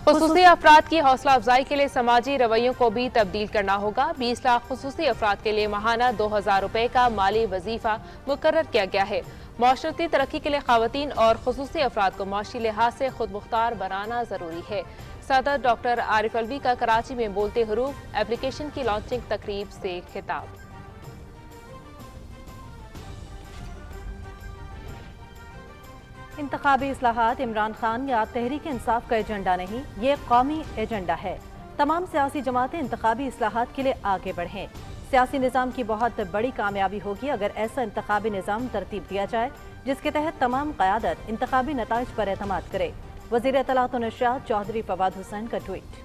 खुसूसी अफराद की हौसला अफजाई के लिए समाजी रवैयों को भी तब्दील करना होगा। 20 लाख खुसूसी अफराद के लिए माहाना 2000 रुपए का माली वजीफा मुकर्रर किया गया है। माशरती तरक्की के लिए खवातीन और खुसूसी अफराद को माशी लिहाज से खुद मुख्तार बनाना जरूरी है। सदर डॉक्टर आरिफ अलवी का कराची में बोलते हरूफ एप्लीकेशन की लॉन्चिंग तकरीब से खिताब। इंतखाबी इस्लाहात इमरान खान या तहरीक इंसाफ का एजेंडा नहीं, ये कौमी एजेंडा है। तमाम सियासी जमातें इंतखाबी इस्लाहात के लिए आगे बढ़ें। सियासी निज़ाम की बहुत बड़ी कामयाबी होगी अगर ऐसा इंतखाबी निज़ाम तरतीब दिया जाए जिसके तहत तमाम क़यादत इंतखाबी नताइज पर एतमाद करे। वज़ीर इत्तलात व नशरियात चौधरी फवाद हुसैन का ट्वीट।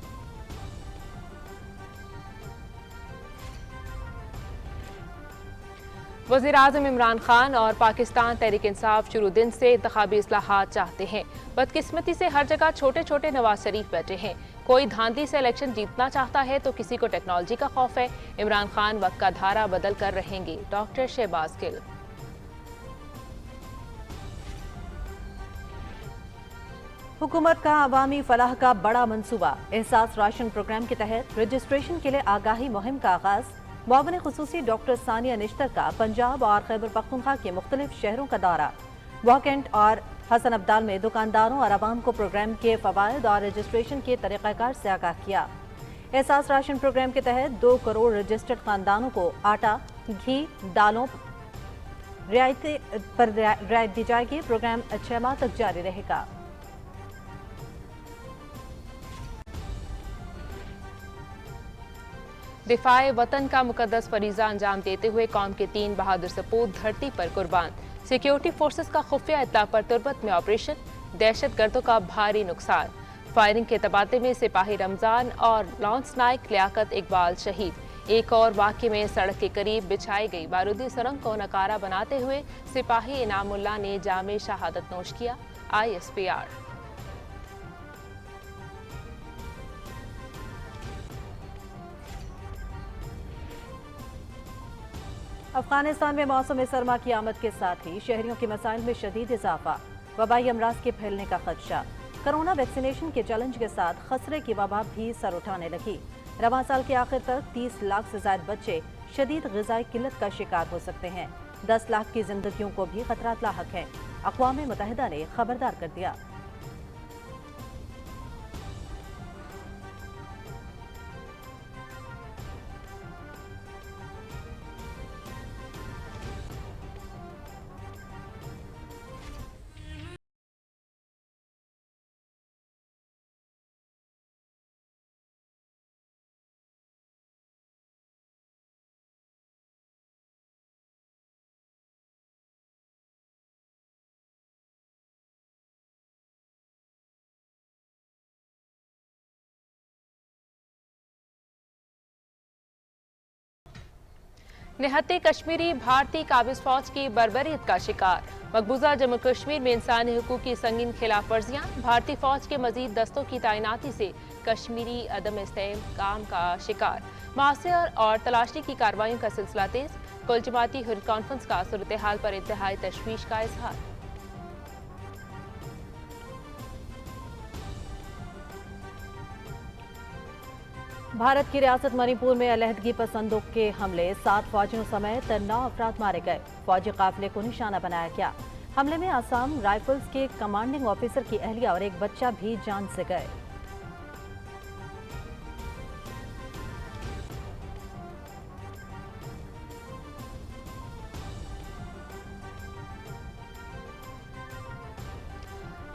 वज़ीर आज़म इमरान खान और पाकिस्तान तहरीक इंसाफ शुरू दिन से इंतखाबी इस्लाहात चाहते हैं। बदकिस्मती से हर जगह छोटे छोटे नवाज शरीफ बैठे हैं। कोई धांधली से इलेक्शन जीतना चाहता है तो किसी को टेक्नोलॉजी का खौफ है। इमरान खान वक्त का धारा बदल कर रहेंगे। डॉक्टर शहबाज गिल। हुकूमत का अवामी फलाह का बड़ा मंसूबा। एहसास राशन प्रोग्राम के तहत रजिस्ट्रेशन के लिए आगाही मुहिम का आगाज। मुआविन खुसूसी डॉक्टर सानिया निश्तर का पंजाब और खैबर पख्तूनख्वा के मुख्तलिफ शहरों का दौरा। वॉकेंट और हसन अब्दाल में दुकानदारों और आवाम को प्रोग्राम के फवायद और रजिस्ट्रेशन के तरीक़ाकार से आगाह किया। एहसास राशन प्रोग्राम के तहत 2 करोड़ रजिस्टर्ड खानदानों को आटा, घी, दालों पर रियायत दी जाएगी। प्रोग्राम 6 माह तक जारी रहेगा। दिफाए वतन का मुकद्दस फरीजा अंजाम देते हुए कौम के 3 बहादुर सपूत धरती पर कुर्बान। सिक्योरिटी फोर्सेस का खुफिया इत्तला पर तुर्बत में ऑपरेशन, दहशत गर्दों का भारी नुकसान। फायरिंग के तबादले में सिपाही रमजान और लॉन्स नाइक लियाकत इकबाल शहीद। एक और वाक़े में सड़क के करीब बिछाई गई बारूदी सुरंग को नकारा बनाते हुए सिपाही इनामुल्लाह ने जामे शहादत नोश किया। ISPR। अफगानिस्तान में मौसम सरमा की आमद के साथ ही शहरियों के मसाइल में शदीद इजाफा। वबाई अमराज के फैलने का खदशा। कोरोना वैक्सीनेशन के चैलेंज के साथ खसरे की वबा भी सर उठाने लगी। रवां साल के आखिर तक 30 लाख से ज्यादा बच्चे शदीद ग़िज़ाई किल्लत का शिकार हो सकते हैं। 10 लाख की जिंदगियों को भी खतरात लाहक हैं। अक़वाम मुत्तहिदा ने खबरदार कर दिया। निहत्ते कश्मीरी भारतीय काबिज फौज की बर्बरियत का शिकार। मकबूजा जम्मू कश्मीर में इंसानी हुकूक की संगीन खिलाफ वर्जियां। भारतीय फौज के मजीद दस्तों की तैनाती से कश्मीरी अदम इस्तेहकाम का शिकार। मुआसर और तलाशी की कार्रवाइयों का सिलसिला तेज। कुल जमाती हुर्रियत कॉन्फ्रेंस का सूरत हाल पर इंतहाई तशवीश का इजहार। भारत की रियासत मणिपुर में अलहदगी पसंदों के हमले 7 फौजियों समेत 9 अफराद मारे गए। फौजी काफिले को निशाना बनाया गया। हमले में आसाम राइफल्स के कमांडिंग ऑफिसर की अहलिया और एक बच्चा भी जान से गए।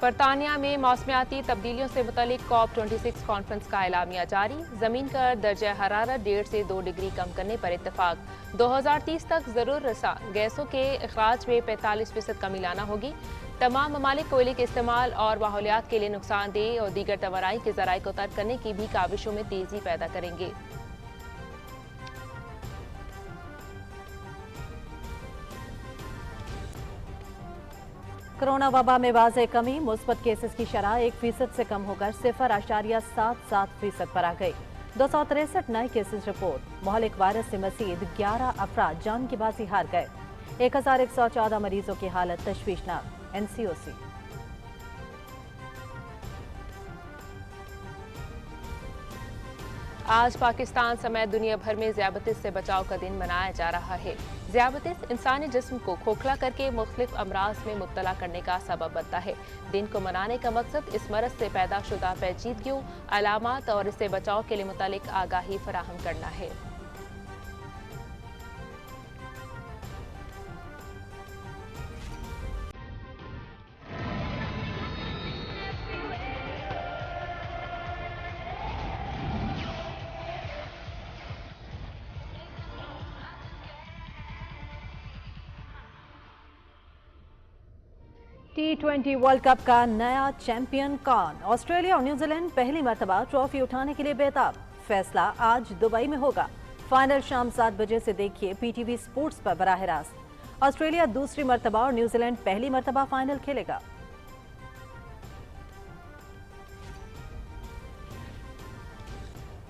बरतानिया में मौसमियाती तब्दीलियों से मुतलिक COP26 कॉन्फ्रेंस का एलामिया जारी। जमीन का दर्जा हरारत 1.5 से 2 डिग्री कम करने पर इत्तफाक। 2030 तक जरूर रसा गैसों के अखराज में 45% कमी लाना होगी। तमाम ममालिक कोयले के इस्तेमाल और माहौलियात के लिए नुकसानदेह और दीगर तवानाई के जराये को तर्क करने की भी काविशों में तेजी पैदा करेंगे। कोरोना वबा में वाज़ेह कमी। मुस्बत केसेस की शरह 1% से कम होकर 0.77% पर आ गई। 263 नए केसेस रिपोर्ट। मोहलिक वायरस से मजीद 11 अफराद जान की बाजी हार गए। 1114 मरीजों की हालत तशवीशनाक। NCOC। आज पाकिस्तान समेत दुनिया भर में ज़ियाबतीस से बचाव का दिन मनाया जा रहा है। ज़ियाबतीस इंसानी जिस्म को खोखला करके मुख्तलिफ अमराज में मुब्तला करने का सबब बनता है। दिन को मनाने का मकसद इस मरज़ से पैदा शुदा पेचीदगियों, अलामात और इससे बचाव के लिए मुतालिक आगाही फराहम करना है। T20 वर्ल्ड कप का नया चैंपियन कौन? ऑस्ट्रेलिया और न्यूजीलैंड पहली मर्तबा ट्रॉफी उठाने के लिए बेताब। फैसला आज दुबई में होगा। फाइनल शाम 7 बजे से देखिए PTV स्पोर्ट्स पर बराह रास्त। ऑस्ट्रेलिया दूसरी मर्तबा और न्यूजीलैंड पहली मर्तबा फाइनल खेलेगा।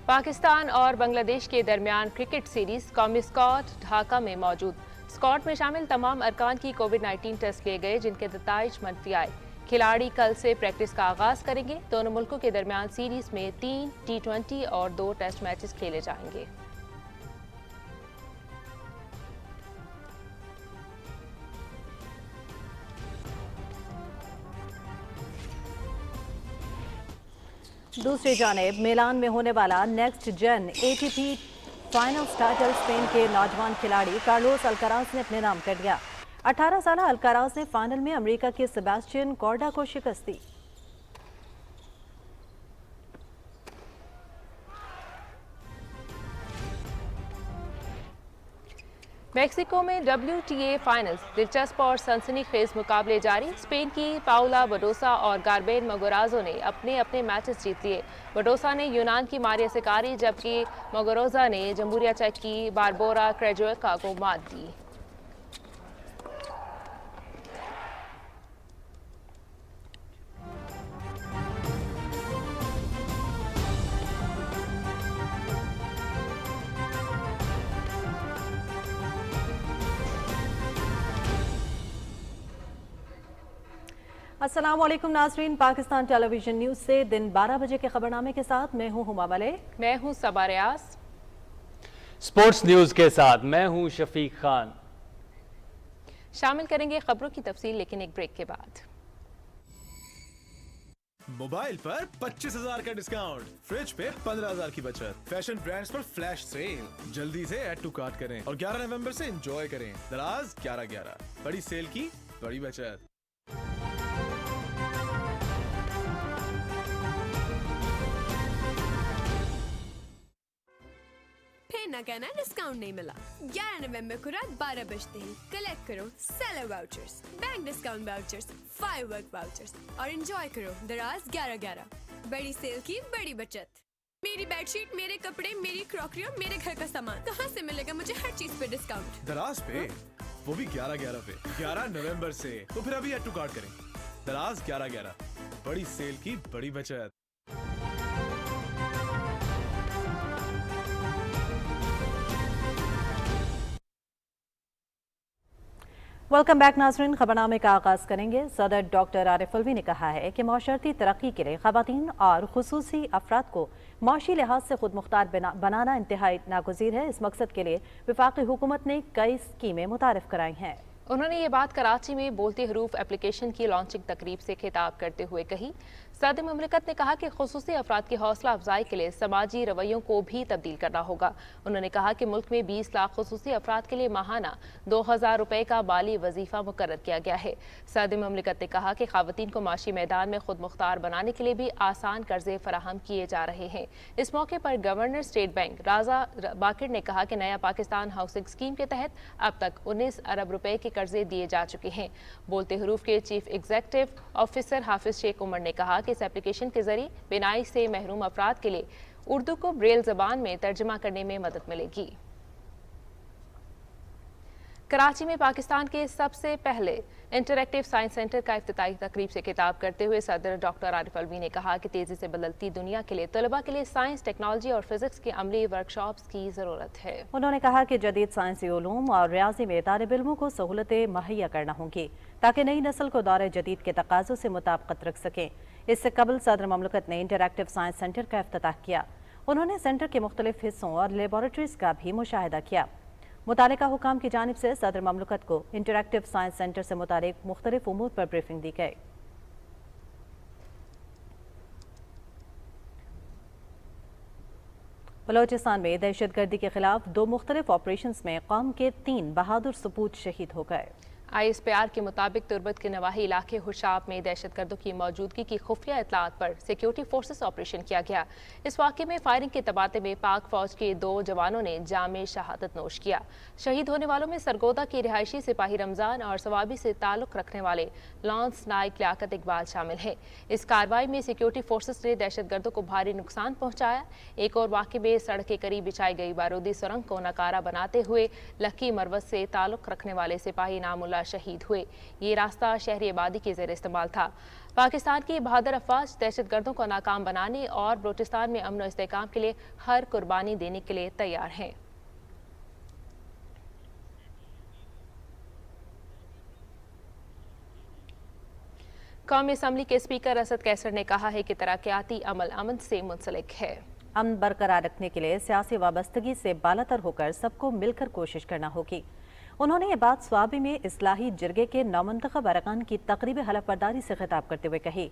पाकिस्तान और बांग्लादेश के दरमियान क्रिकेट सीरीज कौमी स्क्वाड ढाका में मौजूद। स्क्वाड में शामिल तमाम अरकान की कोविड-19 टेस्ट लिए गए, जिनके नताइज मनफी आए। खिलाड़ी कल से प्रैक्टिस का आगाज करेंगे। दोनों मुल्कों के दरमियान सीरीज में 3 T20 और 2 टेस्ट मैचेस खेले जाएंगे। दूसरी जानिब मिलान में होने वाला next gen ATP final title Spain के नौजवान खिलाड़ी कार्लोस अल्काराज ने अपने नाम कर दिया। 18 साल अल्काराज ने फाइनल में अमेरिका के सेबास्टियन कॉर्डा को शिकस्त दी। मेक्सिको में WTA फाइनल्स दिलचस्प और सनसनीखेज मुकाबले जारी। स्पेन की पाउला बडोसा और गार्बेन मगोराजो ने अपने अपने मैचेस जीत लिए। बडोसा ने यूनान की मारिया सिकारी, जबकि मगोरोजा ने जमहूरिया चेक की बारबोरा क्रेजुएका को मात दी। अस्सलाम वालेकुम नाज़रीन, पाकिस्तान टेलीविजन न्यूज से दिन 12 बजे के खबरनामे के साथ मैं हूं हुमा मलिक। मैं हूं सबा रियाज। स्पोर्ट्स न्यूज के साथ मैं हूं शफीक खान। शामिल करेंगे खबरों की तफसील, लेकिन एक ब्रेक के बाद। मोबाइल पर 25,000 का डिस्काउंट, फ्रिज पे 15,000 की बचत, फैशन ब्रांड्स पर फ्लैश सेल। जल्दी से ऐड टू कार्ट करें और 11 नवंबर से एंजॉय करें। दराज 11/11, बड़ी सेल की बड़ी बचत। फिर ना कहना डिस्काउंट नहीं मिला। 11 नवंबर को रात 12 बजते ही कलेक्ट करो seller vouchers, bank discount vouchers, firework vouchers और एंजॉय करो दराज 11/11, बड़ी सेल की बड़ी बचत। मेरी बेडशीट, मेरे कपड़े, मेरी क्रॉकरी और मेरे घर का सामान, कहाँ से मिलेगा मुझे हर चीज पे डिस्काउंट? दराज पे, वो भी 11/11 पे। 11 नवंबर से। तो फिर अभी ऐड टू कार्ट करें। दराज 11/11, बड़ी सेल की बड़ी बचत। वेलकम बैक नाज़रीन, खबरनामे का आगाज़ करेंगे। सदर डॉक्टर आरिफ अलवी ने कहा है कि माशरती तरक्की के लिए ख़वातीन और खुसूसी अफराद को माशी लिहाज से खुद मुख्तार बनाना इंतहाई नागुज़ीर है। इस मकसद के लिए वफाकी हुकूमत ने कई स्कीमें मुतारिफ कराई हैं। उन्होंने ये बात कराची में बोलते हरूफ एप्लीकेशन की लॉन्चिंग तकरीब से खिताब करते हुए कही। सदर मुमलिकत ने कहा कि खुसूसी अफराद की हौसला अफजाई के लिए समाजी रवैयों को भी तब्दील करना होगा। उन्होंने कहा कि मुल्क में 20 लाख खुसूसी अफराद के लिए माहाना 2,000 रुपए का माली वजीफा मुकर्रर किया गया है। सदर मुमलिकत ने कहा कि खवातीन को माशी मैदान में खुद मुख्तार बनाने के लिए भी आसान कर्जे फराहम किए जा रहे हैं। इस मौके पर गवर्नर स्टेट बैंक राजा बाकिर ने कहा कि नया पाकिस्तान हाउसिंग स्कीम के तहत अब तक 19 अरब रुपए के कर्जे दिए जा चुके हैं। बोलते हरूफ के चीफ एग्जीक्यूटिव ऑफिसर हाफिज शेख उमर ने कहा कि इस एप्लीकेशन के जरिए बिनाई से महरूम अफराद के लिए उर्दू को ब्रेल ज़बान में तर्जमा करने में मदद मिलेगी। कराची में पाकिस्तान के सबसे पहले इंटरैक्टिव साइंस सेंटर का इफ्तिताही तकरीब से खिताब करते हुए सदर डॉक्टर आरिफ अलवी ने कहा कि तेजी से बदलती दुनिया के लिए तलबा के लिए साइंस, टेक्नोलॉजी और फिजिक्स की अमली वर्कशॉप्स की जरूरत है। उन्होंने कहा कि जदीद साइंसी उलूम और रियाजी में तालिब इल्मों को सहूलतें मुहैया करना होंगी ताकि नई नस्ल को दौरे जदीद के तकाज़ों से मुताबिकत रख सकें। इससे कबल सदर ममलकत ने इंटरैक्टिव साइंस सेंटर का इफ्तिताह किया। उन्होंने सेंटर के मुख्तलिफ हिस्सों और लेबॉरेटरीज का भी मुशाहिदा किया। मुतालिका हुकाम की जानिब से सदर ममलकत को इंटरैक्टिव साइंस सेंटर से मुतालिक मुख्तलिफ उमूर पर ब्रीफिंग दी गई। बलोचिस्तान में दहशतगर्दी के खिलाफ 2 मुख्तलिफ ऑपरेशंस में कौम के 3 बहादुर सपूत शहीद हो गए। ISPR के मुताबिक तुर्बत के नवाही इलाके हुशाब में दहशतगर्दों की मौजूदगी की खुफिया इतलात पर सिक्योरिटी फोर्सेस ऑपरेशन किया गया। इस वाक़े में फायरिंग के तबादले में पाक फौज के 2 जवानों ने जामे शहादत नोश किया। शहीद होने वालों में सरगोदा के रिहायशी सिपाही रमजान और सवाबी से ताल्लुक रखने वाले लॉन्स नाइक लियाकत इकबाल शामिल हैं। इस कार्रवाई में सिक्योरिटी फोर्सेस ने दहशतगर्दों को भारी नुकसान पहुंचाया। एक और वाक़े में सड़क के करीब बिछाई गई बारूदी सुरंग को नकारा बनाते हुए लकी मरवत से ताल्लुक रखने वाले सिपाही नामुल्ला शहीद हुए। ये रास्ता शहरी आबादी के ज़ेर इस्तेमाल था। पाकिस्तान की बहादुर अफवाज दहशतगर्दों को नाकाम बनाने और बलूचिस्तान में अमन और इस्तेहकाम के लिए हर कुर्बानी देने के लिए तैयार हैं। कौमी असम्बली के स्पीकर असद कैसर ने कहा है कि तरक्याती अमल अमन से मुंसलिक है। अमन बरकरार रखने के लिए सियासी वाबस्तगी से बालातर होकर सबको मिलकर कोशिश करना होगी। उन्होंने ये बात स्वाबी में इस्लाही जिरगे के नामंतखब अरकान की तकरीब हलफबरदारी से खिताब करते हुए कही।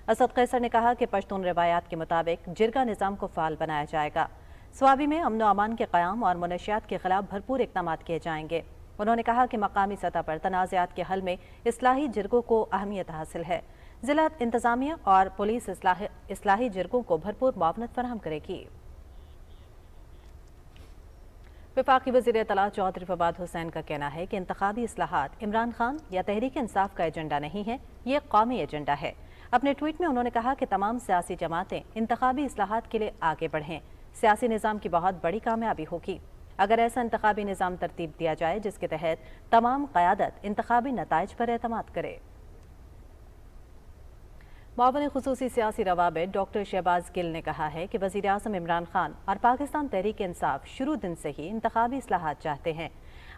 असद कैसर ने कहा कि पश्तून रिवायात के मुताबिक जिरगा निज़ाम को फाल बनाया जाएगा। स्वाबी में अमन व अमान के क़याम और मुनशियात के खिलाफ भरपूर इक़दाम किए जाएंगे। उन्होंने कहा कि मकामी सतह पर तनाज़ात के हल में इस्लाही जिरगों को अहमियत हासिल है। ज़िला इंतज़ामिया और पुलिस इस्लाही जिरगों को भरपूर मुआवनत फराहम करेगी। वफाकी वज़ीर इत्तला चौधरी फवाद हुसैन का कहना है कि इंतखाबी इस्लाहात इमरान खान या तहरीक इंसाफ का एजेंडा नहीं है, ये कौमी एजेंडा है। अपने ट्वीट में उन्होंने कहा कि तमाम सियासी जमातें इंतखाबी इस्लाहात के लिए आगे बढ़ें। सियासी निज़ाम की बहुत बड़ी कामयाबी होगी अगर ऐसा इंतखाबी निज़ाम तरतीब दिया जाए जिसके तहत तमाम क़यादत इंतखाबी नताइज पर एतमाद करे। मुआविन खुसूसी सियासी रवाबित डॉक्टर शहबाज गिल ने कहा है कि वज़ीर आज़म इमरान खान और पाकिस्तान तहरीक इंसाफ शुरू दिन से ही इंतखाबी इस्लाहात चाहते हैं।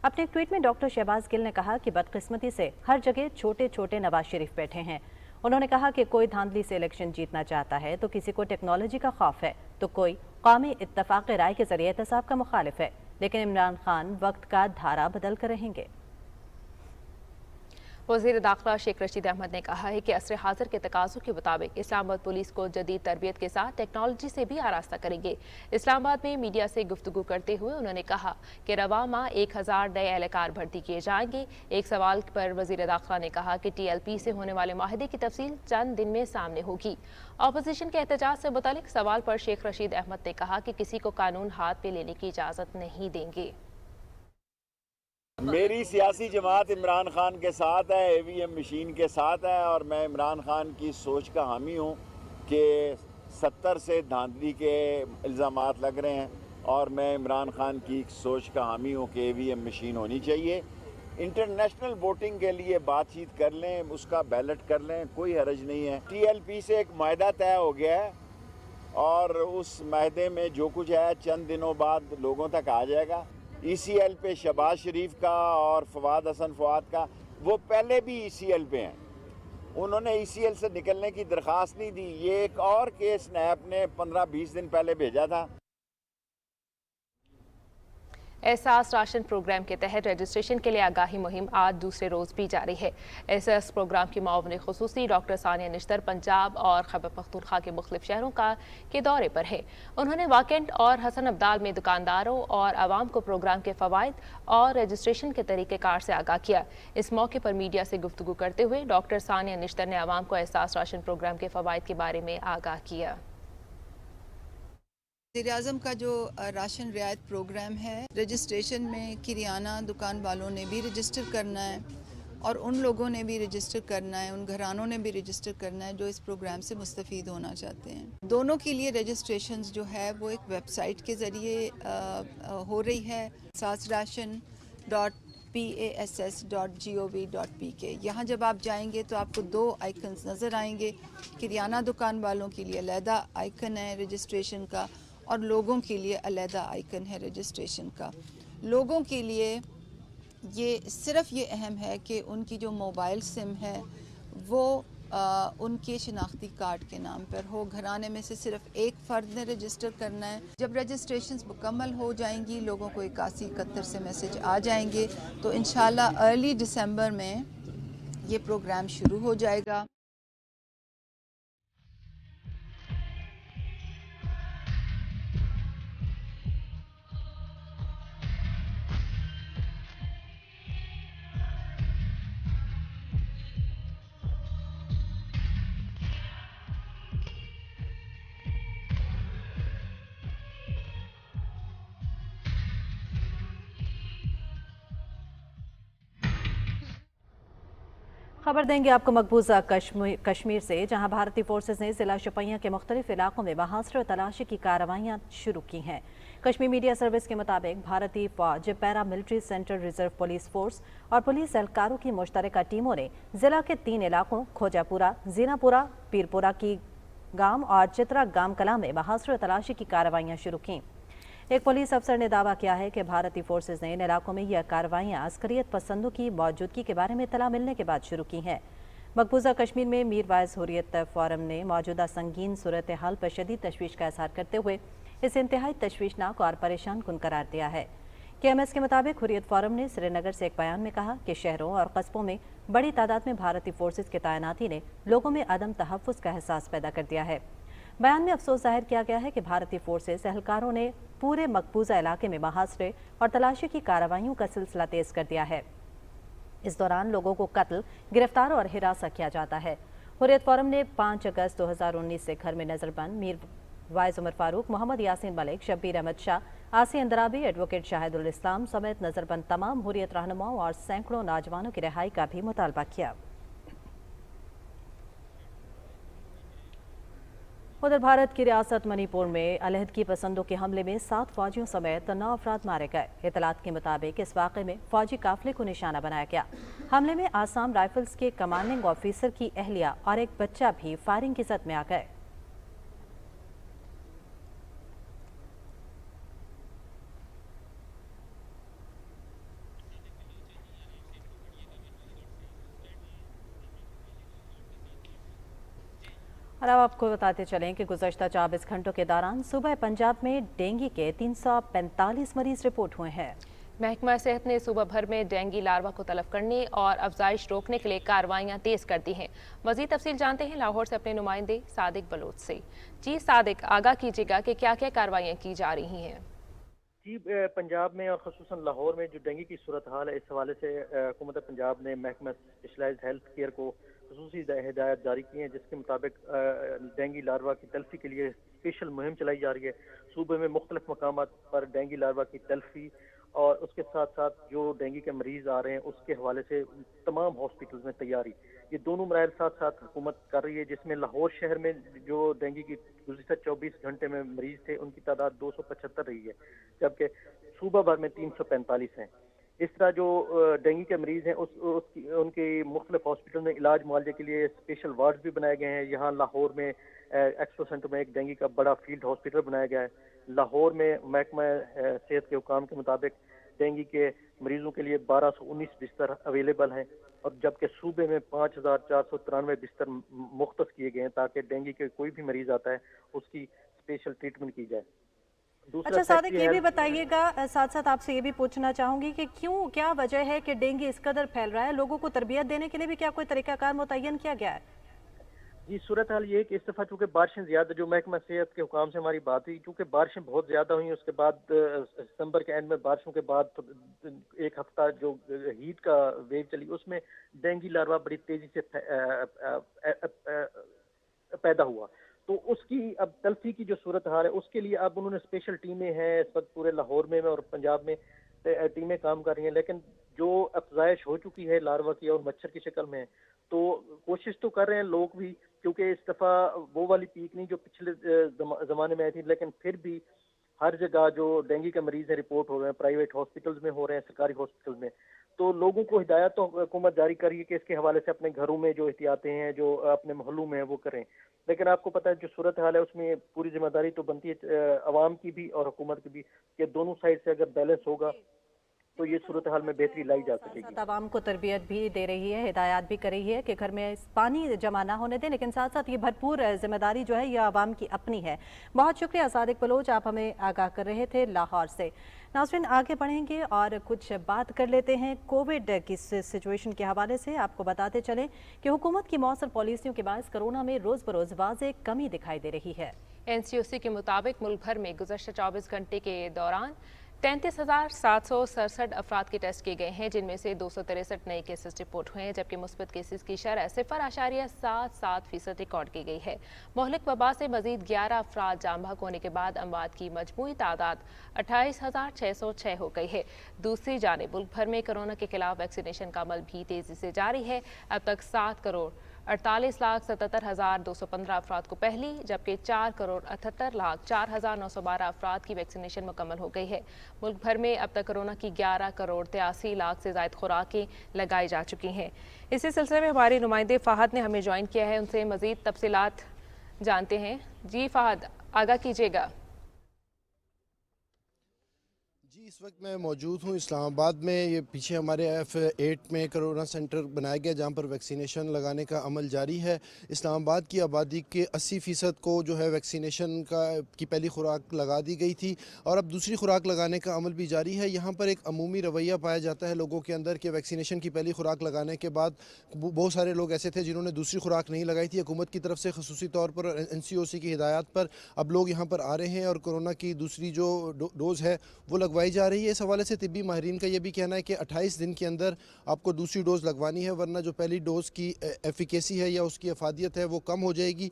अपने ट्वीट में डॉक्टर शहबाज गिल ने कहा कि बदकिस्मती से हर जगह छोटे छोटे नवाज शरीफ बैठे हैं। उन्होंने कहा कि कोई धांधली से इलेक्शन जीतना चाहता है तो किसी को टेक्नोलॉजी का खौफ है, तो कोई कौमी इत्तफाक राय के जरिए एहतसाब का मुखालिफ है। लेकिन इमरान खान वक्त का धारा बदल कर रहेंगे। वज़ीर दाखिला शेख रशीद अहमद ने कहा है कि असर हाजिर के तकाज़ों के मुताबिक इस्लामाबाद पुलिस को जदीद तरबियत के साथ टेक्नोलॉजी से भी आरास्ता करेंगे। इस्लामाबाद में मीडिया से गुफ्तगू करते हुए उन्होंने कहा कि रवा माह 1000 नए एहलकार भर्ती किए जाएंगे। एक सवाल पर वज़ीर दाखिला ने कहा कि TLP से होने वाले माहिदे की तफसील चंद दिन में सामने होगी। अपोजिशन के एहतजाज से मुतालिक सवाल पर शेख रशीद अहमद ने कहा कि किसी को कानून हाथ पे लेने की इजाज़त नहीं देंगे। मेरी सियासी जमात इमरान खान के साथ है, AVM मशीन के साथ है और मैं इमरान खान की सोच का हामी हूँ कि 70 से धांधली के इल्ज़ामात लग रहे हैं और मैं इमरान खान की सोच का हामी हूँ कि AVM मशीन होनी चाहिए। इंटरनेशनल वोटिंग के लिए बातचीत कर लें, उसका बैलेट कर लें, कोई हरज नहीं है। TLP से एक मायदा तय हो गया है और उस मायदे में जो कुछ है चंद दिनों बाद लोगों तक आ जाएगा। ECL पे शहबाज शरीफ का और फवाद हसन फवाद का, वो पहले भी ECL पे हैं, उन्होंने ECL से निकलने की दरख्वास्त नहीं दी। ये एक और केस नैब ने 15-20 दिन पहले भेजा था। एहसास राशन प्रोग्राम के तहत रजिस्ट्रेशन के लिए आगाही मुहिम आज दूसरे रोज़ भी जारी है। एहसास प्रोग्राम की मुआविन खुसूसी डॉक्टर सानिया निश्तर पंजाब और खैबर पख्तूनख्वा के मुख्तलिफ शहरों के दौरे पर है। उन्होंने वाकेंड और हसन अब्दाल में दुकानदारों और आवाम को प्रोग्राम के फ़वाइद और रजिस्ट्रेशन के तरीक़ेकार से आगाह किया। इस मौके पर मीडिया से गुफ्तगू करते हुए डॉक्टर सानिया निश्तर ने आवाम को एहसास राशन प्रोग्राम के फ़वाइद के बारे में आगाह किया। वज़ीर-ए-आज़म का जो राशन रियायत प्रोग्राम है, रजिस्ट्रेशन में किरियाना दुकान वालों ने भी रजिस्टर करना है और उन लोगों ने भी रजिस्टर करना है, उन घरानों ने भी रजिस्टर करना है जो इस प्रोग्राम से मुस्तफ़ीद होना चाहते हैं। दोनों के लिए रजिस्ट्रेशंस जो है वो एक वेबसाइट के ज़रिए हो रही है, saasration.pass.gov.pk। यहाँ जब आप जाएंगे तो आपको 2 आइकन्स नज़र आएंगे। किरियाना दुकान वालों के लिए अलहदा आइकन है रजिस्ट्रेशन का और लोगों के लिए अलहदा आइकन है रजिस्ट्रेशन का। लोगों के लिए ये सिर्फ ये अहम है कि उनकी जो मोबाइल सिम है वो ان کے شناختی کارڈ کے نام پر ہو. گھرانے میں سے صرف ایک فرد نے رجسٹر کرنا ہے. جب رجسٹریشنز مکمل ہو جائیں گی, لوگوں کو 8171 سے میسج آ جائیں گے, تو انشاءاللہ ارلی دسمبر میں یہ پروگرام شروع ہو جائے گا. خبر دیں گے آپ کو مقبوضہ کشمیر سے، جہاں بھارتی فورسز نے ضلع شوپیاں کے مختلف علاقوں میں محاصرہ و تلاشی کی کارروائیاں شروع کی ہیں. کشمیر میڈیا سروس کے مطابق بھارتی فوج، para military central reserve police force اور پولیس اہلکاروں کی مشترکہ ٹیموں نے ضلع کے 3 علاقوں کھوجا پورہ، زینا پورہ، پیرپورہ کی گام اور چترا گام کلاں میں محاصرہ و تلاشی کی کارروائیاں شروع کیں. ایک پولیس افسر نے دعویٰ کیا ہے کہ بھارتی فورسز نے ان علاقوں میں یہ کارروائیاں عسکریت پسندوں کی موجودگی کے بارے میں اطلاع ملنے کے بعد شروع کی ہیں. مقبوضہ کشمیر میں میر وائز حریت فورم نے موجودہ سنگین صورتحال پر شدید تشویش کا اظہار کرتے ہوئے اسے انتہائی تشویشناک اور پریشان کن قرار دیا ہے. KMS کے مطابق حریت فورم نے سری نگر سے ایک بیان میں کہا کہ شہروں اور قصبوں میں بڑی تعداد میں بھارتی فورسز کی تعیناتی نے لوگوں میں عدم تحفظ کا احساس پیدا کر دیا ہے. بیان میں افسوس ظاہر کیا گیا ہے کہ بھارتی فورسز اہلکاروں نے پورے مقبوضہ علاقے میں محاصرے اور تلاشی کی کارروائیوں کا سلسلہ تیز کر دیا ہے. اس دوران لوگوں کو قتل، گرفتار اور ہراساں کیا جاتا ہے. حریت فورم نے 5 اگست 2019 سے گھر میں نظر بند میر وائز عمر فاروق، محمد یاسین ملک، شبیر احمد شاہ، آسی اندرابی، ایڈوکیٹ شاہد الاسلام سمیت نظر بند تمام حریت رہنماؤں اور سینکڑوں نوجوانوں کی رہائی کا بھی مطالبہ کیا. ادھر بھارت کی ریاست منی پور میں علیحدگی پسندوں کے حملے میں 7 فوجیوں سمیت 9 افراد مارے گئے. اطلاعات کے مطابق اس واقعے میں فوجی قافلے کو نشانہ بنایا گیا. حملے میں آسام رائفلز کے کمانڈنگ آفیسر کی اہلیہ اور ایک بچہ بھی فائرنگ کی زد میں آ گئے. اور اب آپ کو بتاتے چلیں کہ گزشتہ 24 گھنٹوں کے دوران صوبہ پنجاب میں ڈینگی کے 345 مریض رپورٹ ہوئے ہیں. محکمہ صحت نے صوبہ بھر میں ڈینگی لاروا کو تلف کرنے اور افزائش روکنے کے لیے کارروائیاں تیز کر دی ہیں. مزید تفصیل جانتے ہیں لاہور سے اپنے نمائندے صادق بلوچ سے. جی صادق، آگاہ کیجیے گا کہ کیا کیا کارروائیاں کی جا رہی ہیں. جی، پنجاب میں اور خصوصاً لاہور میں جو ڈینگی کی صورتحال ہے، اس حوالے سے حکومت پنجاب نے محکمہ اسپیشلائزڈ ہیلتھ کیئر کو خصوصی ہدایات جاری کی ہیں، جس کے مطابق ڈینگی لاروا کی تلفی کے لیے اسپیشل مہم چلائی جا رہی ہے. صوبے میں مختلف مقامات پر ڈینگی لاروا کی تلفی اور اس کے ساتھ ساتھ جو ڈینگی کے مریض آ رہے ہیں اس کے حوالے سے تمام ہاسپٹلز میں تیاری، یہ دونوں مراحل ساتھ ساتھ حکومت کر رہی ہے. جس میں لاہور شہر میں جو ڈینگی کی گزشتہ 24 گھنٹے میں مریض تھے ان کی تعداد 275 رہی ہے، جبکہ صوبہ بھر میں 345 ہیں. اس طرح جو ڈینگی کے مریض ہیں ان کے مختلف ہاسپٹل میں علاج معالجے کے لیے اسپیشل وارڈز بھی بنائے گئے ہیں. یہاں لاہور میں ایکسپو سینٹر میں ایک ڈینگی کا بڑا فیلڈ ہاسپٹل بنایا گیا ہے. لاہور میں محکمہ صحت کے حکام کے مطابق ڈینگی کے مریضوں کے لیے 1219 بستر اویلیبل ہیں، اور جبکہ صوبے میں 5493 بستر مختص کیے گئے ہیں تاکہ ڈینگی کے کوئی بھی مریض آتا ہے اس کی اسپیشل ٹریٹمنٹ کی جائے. اچھا صادق، یہ بھی بتائیے گا، ساتھ ساتھ آپ سے یہ بھی پوچھنا چاہوں گی کہ کیا وجہ ہے کہ ڈینگی اس قدر پھیل رہا ہے؟ لوگوں کو تربیت دینے کے لیے بھی کیا کوئی طریقہ کار متعین کیا گیا ہے؟ جی، صورتحال یہ ہے کہ اس دفعہ چونکہ بارشیں زیادہ، جو محکمہ صحت کے حکام سے ہماری بات ہوئی، چونکہ بارشیں بہت زیادہ ہوئیں، اس کے بعد ستمبر کے اینڈ میں بارشوں کے بعد ایک ہفتہ جو ہیٹ کا ویو چلی، اس میں ڈینگی لاروا بڑی تیزی سے پیدا ہوا. تو اس کی اب تلفی کی جو صورتحال ہے اس کے لیے اب انہوں نے اسپیشل ٹیمیں ہیں اس وقت پورے لاہور میں اور پنجاب میں ٹیمیں کام کر رہی ہیں. لیکن جو افزائش ہو چکی ہے لاروا کی اور مچھر کی شکل میں، تو کوشش تو کر رہے ہیں لوگ بھی، کیونکہ اس دفعہ وہ والی پیک نہیں جو پچھلے زمانے میں آئی تھی، لیکن پھر بھی ہر جگہ جو ڈینگی کے مریض ہیں رپورٹ ہو رہے ہیں، پرائیویٹ ہاسپٹلز میں ہو رہے ہیں، سرکاری ہاسپٹلز میں. تو لوگوں کو ہدایت تو حکومت جاری کر رہی ہے کہ اس کے حوالے سے اپنے گھروں میں جو احتیاطیں ہیں، جو اپنے محلوں میں ہیں وہ کریں. لیکن آپ کو پتہ ہے جو صورتحال ہے اس میں پوری ذمہ داری تو بنتی ہے عوام کی بھی اور حکومت کی بھی، کہ دونوں سائڈ سے اگر بیلنس ہوگا तो ये सूरत हाल में बेहतरी लाई जा सकेगी। साथ आवाम को तरबियत भी दे रही है, हिदायत भी कर रही है कि घर में पानी जमा ना होने दें, लेकिन साथ साथ ये भरपूर जिम्मेदारी जो है ये आवाम की अपनी है। बहुत शुक्रिया सादिक बलोच, आप हमें आगाह कर रहे थे लाहौर से। नाज़रीन, आगे बढ़ेंगे और कुछ बात कर लेते हैं कोविड की सिचुएशन के हवाले से। आपको बताते चलें कि हुकूमत की मौसर पॉलिसियों के बायस कोरोना में रोज़ बरोज़ वाज़ेह कमी दिखाई दे रही है। NCOC के मुताबिक मुल्क भर में गुज़श्ता 24 घंटे के दौरान 33,767 अफराद के टेस्ट किए गए हैं, जिनमें से 263 नए केसेस रिपोर्ट हुए हैं, जबकि मुस्बत केसेस की शरह 0.77% रिकॉर्ड की गई है। मोहलिक वबा से मजीद 11 अफराद जाम बहक होने के बाद अमवात की मजमूई तादाद 28,606 हो गई है। दूसरी जानिब मुल्क भर में कोरोना के खिलाफ वैक्सीनेशन का अमल भी तेजी से जारी है। अब तक 7,48,77,215 अफराद को पहली, जबकि 4,78,04,912 अफराद की वैक्सीनेशन मुकम्मल हो गई है। मुल्क भर में अब तक कोरोना की 11,83,00,000 से ज़ायद खुराकें लगाई जा चुकी हैं। इसी सिलसिले में हमारे नुमाइंदे फ़हद ने हमें ज्वाइन किया है, उनसे मज़ीद तफसीलात जानते हैं। जी फ़हद, आगाह कीजिएगा। जी, इस वक्त मैं मौजूद हूँ इस्लामाबाद में। ये पीछे हमारे F8 में कोरोना सेंटर बनाया गया जहाँ पर वैक्सीनेशन लगाने का अमल जारी है। इस्लामाबाद की आबादी के 80% को जो है वैक्सीनेशन की पहली खुराक लगा दी गई थी और अब दूसरी खुराक लगाने का अमल भी जारी है। यहाँ पर एक अमूमी रवैया पाया जाता है लोगों के अंदर कि वैक्सीनेशन की पहली खुराक लगाने के बाद बहुत सारे लोग ऐसे थे जिन्होंने दूसरी खुराक नहीं लगाई थी। हुकूमत की तरफ से ख़ुसूसी तौर पर NCOC की हिदायत पर अब लोग यहाँ पर आ रहे हैं और कोरोना की दूसरी जो डोज़ है वो लगवाई जा रही है। इस हवाले से तिब्बी माहिरीन का ये भी कहना है कि 28 दिन के अंदर आपको दूसरी डोज़ लगवानी है, वरना जो पहली डोज़ की एफिकेसी है या उसकी अफादियत है वो कम हो जाएगी।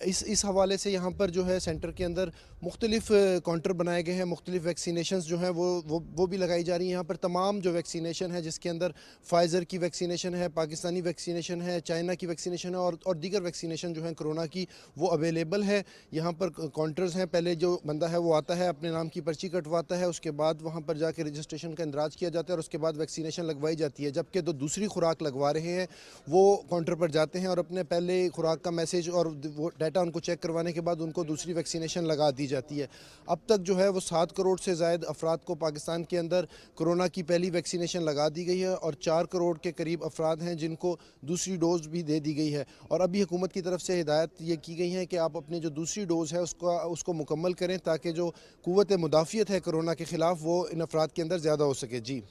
इस हवाले से यहाँ पर जो है सेंटर के अंदर मुख्तलिफ काउंटर बनाए गए हैं, मुख्तलिफ वैक्सीनेशन जो हैं वो भी लगाई जा रही हैं। यहाँ पर तमाम जो वैक्सीनेशन है जिसके अंदर फाइज़र की वैक्सीनेशन है, पाकिस्तानी वैक्सीनेशन है, चाइना की वैक्सीनेशन है और दीगर वैक्सीनेशन जो है कोरोना की वो अवेलेबल है। यहाँ पर काउंटर्स हैं, पहले जो बंदा है वो आता है, अपने नाम की पर्ची कटवाता है, उसके बाद वहाँ पर जाके रजिस्ट्रेशन का इंदराज किया जाता है और उसके बाद वैक्सीनेशन लगवाई जाती है। जबकि जो दूसरी खुराक लगवा रहे हैं वो काउंटर पर जाते हैं और अपने पहले खुराक का मैसेज और वो डाटा उनको चेक करवाने के बाद उनको दूसरी वैक्सीनेशन लगा दी जाती है। अब तक जो है वो 7 करोड़ से ज़ायद अफराद को पाकिस्तान के अंदर कोरोना की पहली वैक्सीनेशन लगा दी गई है और 4 करोड़ के करीब अफराद हैं जिनको दूसरी डोज़ भी दे दी गई है। और अभी हुकूमत की तरफ से हिदायत ये की गई है कि आप अपनी जो दूसरी डोज़ है उसको मुकम्मल करें ताकि जो क़ुव्वत मुदाफ़ियत है कोरोना के ख़िलाफ़ वो इन अफराद के अंदर ज़्यादा हो सके। जी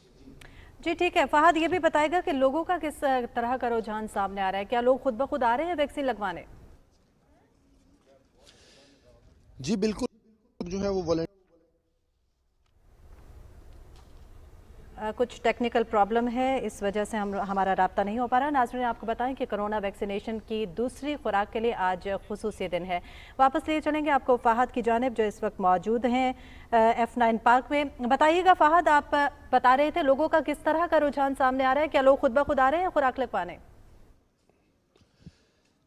ठीक है फ़हद, ये भी बताएगा कि लोगों का किस तरह का रुझान सामने आ रहा है, क्या लोग खुद ब खुद आ रहे हैं वैक्सीन लगवाने? जी बिल्कुल, जो है वो कुछ टेक्निकल प्रॉब्लम है, इस वजह से हमारा राब्ता नहीं हो पा रहा। नाज़रीन, आपको बताएं कि कोरोना वैक्सीनेशन की दूसरी खुराक के लिए आज खुसूसी दिन है। वापस लिए चलेंगे आपको फ़हद की जानिब जो इस वक्त मौजूद हैं F9 पार्क में। बताइएगा फ़हद, आप बता रहे थे लोगों का किस तरह का रुझान सामने आ रहा है, क्या लोग खुद ब खुद आ रहे हैं खुराक लगवाने?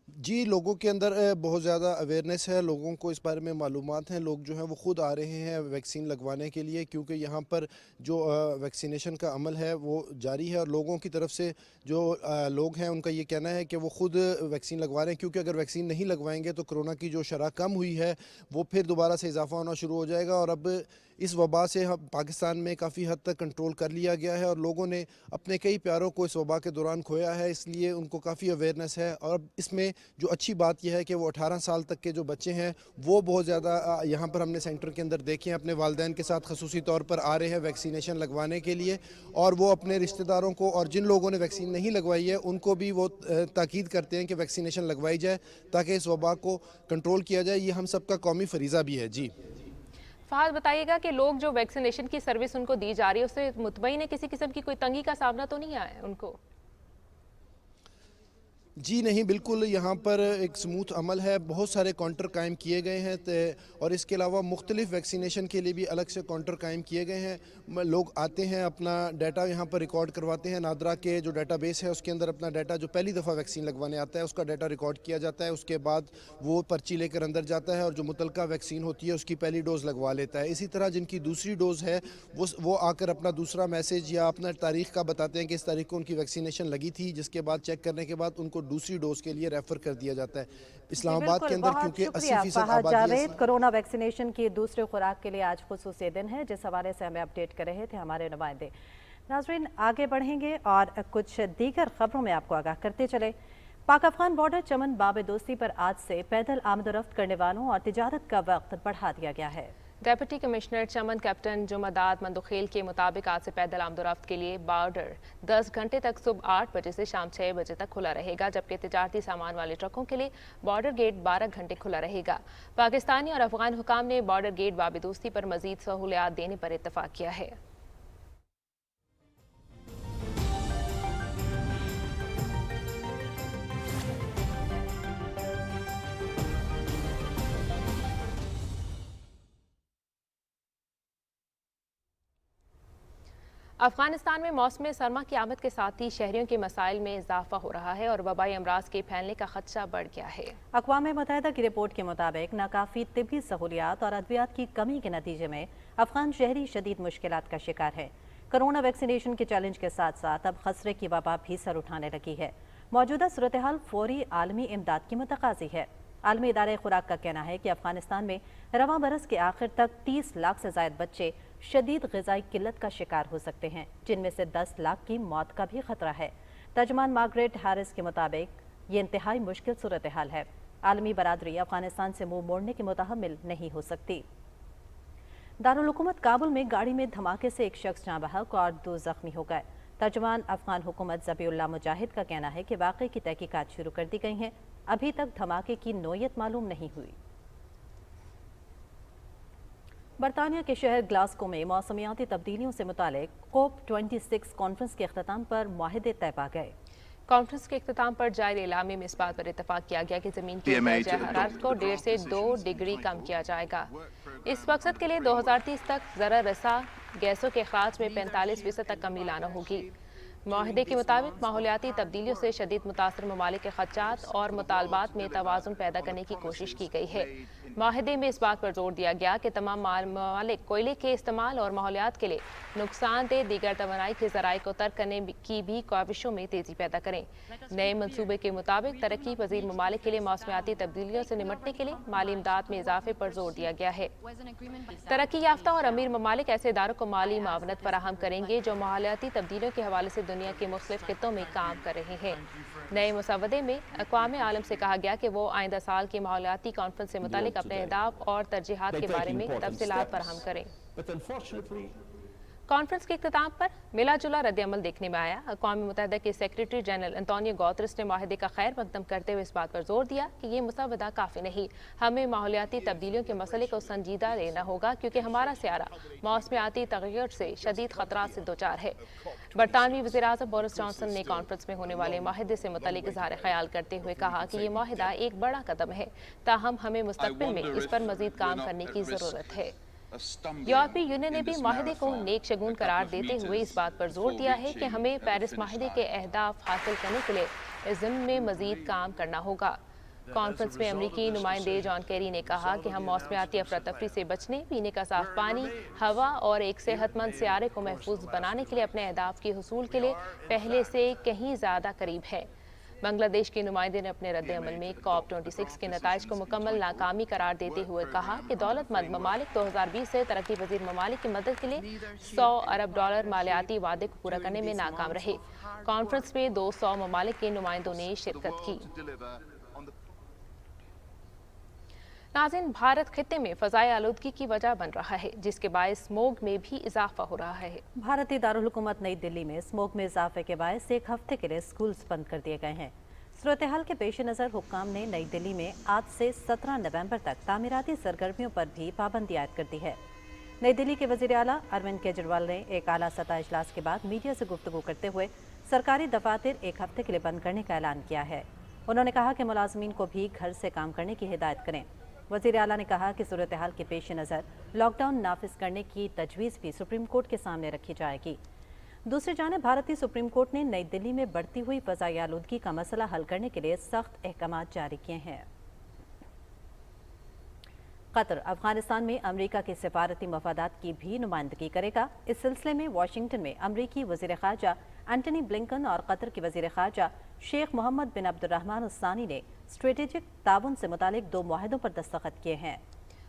जी, लोगों के अंदर बहुत ज़्यादा अवेयरनेस है, लोगों को इस बारे में मालूमात हैं। लोग जो हैं वो ख़ुद आ रहे हैं वैक्सीन लगवाने के लिए, क्योंकि यहाँ पर जो वैक्सीनेशन का अमल है वो जारी है और लोगों की तरफ से जो लोग हैं उनका ये कहना है कि वो ख़ुद वैक्सीन लगवा रहे हैं, क्योंकि अगर वैक्सीन नहीं लगवाएंगे तो कोरोना की जो शरह कम हुई है वो फिर दोबारा से इजाफा होना शुरू हो जाएगा। और अब इस वबा से पाकिस्तान में काफ़ी हद तक कंट्रोल कर लिया गया है और लोगों ने अपने कई प्यारों को इस वबा के दौरान खोया है, इसलिए उनको काफ़ी अवेयरनेस है। और अब इसमें जो अच्छी बात यह है कि वो 18 साल तक के जो बच्चे हैं वो बहुत ज़्यादा यहाँ पर हमने सेंटर के अंदर देखे हैं, अपने वालिदैन के साथ ख़ुसूसी तौर पर आ रहे हैं वैक्सीनेशन लगवाने के लिए। और वो अपने रिश्तेदारों को और जिन लोगों ने वैक्सीन नहीं लगवाई है उनको भी वो ताकीद करते हैं कि वैक्सीनेशन लगवाई जाए ताकि इस वबा को कंट्रोल किया जाए। ये हम सबका कौमी फरीज़ा भी है। जी फ़हद, बताइएगा कि लोग जो वैक्सीनेशन की सर्विस उनको दी जा रही है उससे मुतमईन है, किसी किस्म की कोई तंगी का सामना तो नहीं आया उनको? जी नहीं, बिल्कुल यहाँ पर एक स्मूथ अमल है, बहुत सारे काउंटर कायम किए गए हैं और इसके अलावा मुख्तलिफ वैक्सीनेशन के लिए भी अलग से काउंटर कायम किए गए हैं। लोग आते हैं, अपना डाटा यहाँ पर रिकॉर्ड करवाते हैं। नादरा के जो डाटा बेस है उसके अंदर अपना डाटा, जो पहली दफ़ा वैक्सीन लगवाने आता है उसका डाटा रिकॉर्ड किया जाता है। उसके बाद वो पर्ची लेकर अंदर जाता है और जो मुतलका वैक्सीन होती है उसकी पहली डोज़ लगवा लेता है। इसी तरह जिनकी दूसरी डोज़ है वो आकर अपना दूसरा मैसेज या अपना तारीख़ का बताते हैं कि इस तारीख को उनकी वैक्सीनेशन लगी थी, जिसके बाद चेक करने के बाद उनको दूसरी डोज के लिए रेफर कर दिया जाता है। इस्लामाबाद के अंदर क्योंकि 80% आबादी है। कोरोना वैक्सीनेशन की दूसरी खुराक के लिए आज खुसूसी दिन है, जिस हवाले से हमें अपडेट कर रहे थे हमारे नुमाइंदे। नाज़रीन, आगे बढ़ेंगे और कुछ दीगर खबरों में आपको आगाह करते चले। पाक अफगान बॉर्डर चमन बाब दोस्ती पर आज से पैदल आमदोरफ्त करने वालों और तिजारत का वक्त बढ़ा दिया गया है। डेप्यूटी कमिश्नर चमन कैप्टन जुमदाद मंदुखेल के मुताबिक आज से पैदल आमदोरफ्त के लिए बॉर्डर 10 घंटे तक सुबह 8 बजे से शाम 6 बजे तक खुला रहेगा, जबकि तिजारती सामान वाले ट्रकों के लिए बॉर्डर गेट 12 घंटे खुला रहेगा। पाकिस्तानी और अफगान हुकाम ने बॉर्डर गेट बाब दोस्ती पर मजीद सहूलियात देने पर इत्तफाक किया है। अफगानिस्तान में मौसम सरमा की आमद के साथ ही शहरियों के मसाइल में इजाफा हो रहा है और वबाई अमराज के फैलने का खदशा बढ़ गया है। अक़वाम मुत्तहिदा की रिपोर्ट के मुताबिक नाकाफी तिब्बी सहूलियात और अद्वियात की कमी के नतीजे में अफगान शहरी शदीद मुश्किलात का शिकार है। कोरोना वैक्सीनेशन के चैलेंज के साथ साथ अब खसरे की वबा भी सर उठाने लगी है। मौजूदा सूरत हाल फौरी आलमी इमदाद की मुतकाज़ी है। आलमी इदारे खुराक का कहना है कि अफगानिस्तान में रवां बरस के आखिर तक 30 लाख से ज़ायद बच्चे शदीद ग़िज़ाई किल्लत का शिकार हो सकते हैं, जिनमें से 10 लाख की मौत का भी खतरा है। तर्जमान मार्गरेट हैरिस के मुताबिक ये इंतहाई मुश्किल सूरत हाल है। आलमी बरादरी अफगानिस्तान से मुंह मोड़ने की मुतहम्मिल नहीं हो सकती। दारुल हुकूमत काबुल में गाड़ी में धमाके से एक शख्स जाँ बहक और 2 जख्मी हो गए। तर्जमान अफगान हुकूमत ज़बीउल्लाह मुजाहिद का कहना है कि वाक़े की तहकीकात शुरू कर दी गई हैं। अभी तक धमाके की नोयत मालूम नहीं हुई। बरतानिया के शहर ग्लासगो में मौसमियाती तब्दीलियों से मुतालिक COP26 कॉन्फ्रेंस के अख्ताम पर मुआहिदे तय पा गए। कॉन्फ्रेंस के इख्तिताम पर जारी एलामे में इस बात पर इत्तफाक किया गया कि ज़मीन की दर्जा हरारत को 1.5 से 2 डिग्री कम किया जाएगा। इस मकसद के लिए 2030 तक ज़रा रसा गैसों के अखराज में 45% तक कमी लाना होगी। मुआहिदे के मुताबिक माहौलियाती तब्दीलियों से शदीद मुतासर ममालिक के खदशात और मुतालबात में तवाज़ुन पैदा करने की कोशिश की गई है। मुआहिदे में इस बात पर जोर दिया गया कि तमाम ममालिक कोयले के इस्तेमाल और माहौलियात के लिए नुकसानदेह दीगर तवानाई के ज़राए को तर्क करने की भी काविशों में तेज़ी पैदा करें। नए मनसूबे के मुताबिक तरक्की पजीर ममालिक के लिए मौसमियाती तब्दीलियों से निमटने के लिए माली इमदाद में इजाफे पर जोर दिया गया है। तरक्की याफ्ता और अमीर ममालिक ऐसे इदारों को माली मावनत फराहम करेंगे जो माहौलियाती तब्दीलियों के हवाले से दुनिया के मुख्तलिफ खित्तों में काम कर रहे हैं। नए मुसवदे में अक़वाम आलम से कहा गया कि वो आइंदा साल की माहौलियाती कॉन्फ्रेंस से मुतालिक अपने अहदाफ और तरजीहात के बारे में तफसीलात फराहम करें। कॉन्फ्रेंस के इख्तिताम पर मिला जुला रद्द-ए-अमल देखने में आया। अक़वाम मुत्तहिदा के सेक्रेटरी जनरल एंटोनियो गुतेरेस ने मुआहिदे का खैर मकदम करते हुए इस बात पर जोर दिया कि ये मुसवदा काफ़ी नहीं, हमें माहौलियाती तब्दीलियों के मसले को संजीदा लेना होगा क्योंकि हमारा सियारा मौसमियाती तग़य्युर से शदीद खतरात से दोचार है। बरतानवी वज़ीर-ए-आज़म बोरिस जॉनसन ने कॉन्फ्रेंस में होने वाले मुआहिदे से मुतल्लिक़ इज़हार ख्याल करते हुए कहा कि ये मुआहिदा एक बड़ा कदम है, ताहम हमें मुस्तक़बिल में इस पर मज़ीद काम करने की ज़रूरत है। यूरोपीय यूनियन ने भी माहिदे को नेक शगुन करार देते हुए इस बात पर जोर दिया है कि हमें पेरिस माहिदे के अहदाफ हासिल करने के लिए इस ज़िम्मे में मज़ीद काम करना होगा। कॉन्फ्रेंस में अमरीकी नुमाइंदे जॉन केरी ने कहा कि हम मौसमियाती अफरा तफरी से बचने, पीने का साफ पानी, हवा और एक सेहतमंद सियारे को महफूज बनाने के लिए अपने अहदाफ के हुसूल के लिए पहले से कहीं ज़्यादा करीब है। बांग्लादेश के नुमाइंदे ने अपने रद्द-ए-अमल में COP26 के नताइज को मुकम्मल नाकामी करार देते हुए कहा कि दौलतमंद ममालिक 2020 से तरक्की पजीर ममालिक की मदद के लिए $100 अरब मालियाती वादे को पूरा करने में नाकाम रहे। कॉन्फ्रेंस में 200 ममालिक के नुमाइंदों ने शिरकत की। नाज़रीन, भारत खित्ते में फ़ज़ाई आलूदगी की वजह बन रहा है, जिसके बायस स्मोग में भी इजाफा हो रहा है। भारतीय दारुल हुकूमत नई दिल्ली में स्मोग में इजाफे के बायस एक हफ्ते के लिए स्कूल्स बंद कर दिए गए हैं। सूरत हाल के पेश नज़र हुक्काम ने नई दिल्ली में आज से 17 नवंबर तक तामीराती सरगर्मियों पर भी पाबंदी आयद कर दी है। नई दिल्ली के वज़ीर आला अरविंद केजरीवाल ने एक आला सतह इजलास के बाद मीडिया से गुफ्तगू करते हुए सरकारी दफातर एक हफ्ते के लिए बंद करने का ऐलान किया है। उन्होंने कहा कि मुलाजमीन को भी घर से काम करने की हिदायत करें। वज़ीर आला ने कहा कि सूरत हाल के पेश नज़र लॉकडाउन नाफिज करने की तजवीज़ भी सुप्रीम कोर्ट के सामने रखी जाएगी। दूसरी जानिब भारतीय सुप्रीम कोर्ट ने नई दिल्ली में बढ़ती हुई फ़ज़ाई आलूदगी का मसला हल करने के लिए सख्त अहकामात जारी किए हैं। कतर अफगानिस्तान में अमरीका के सिफारती मफादात की भी नुमाइंदगी करेगा। इस सिलसिले में वाशिंगटन में अमरीकी वज़ीर ख़ारजा एंटनी ब्लिंकन और कतर के वज़ीर ख़ारजा शेख मोहम्मद बिन अब्दुर्रहमान उस्सानी ने स्ट्रेटेजिक ताउन से मुतालिक 2 मुआहिदों पर दस्तखत किए हैं।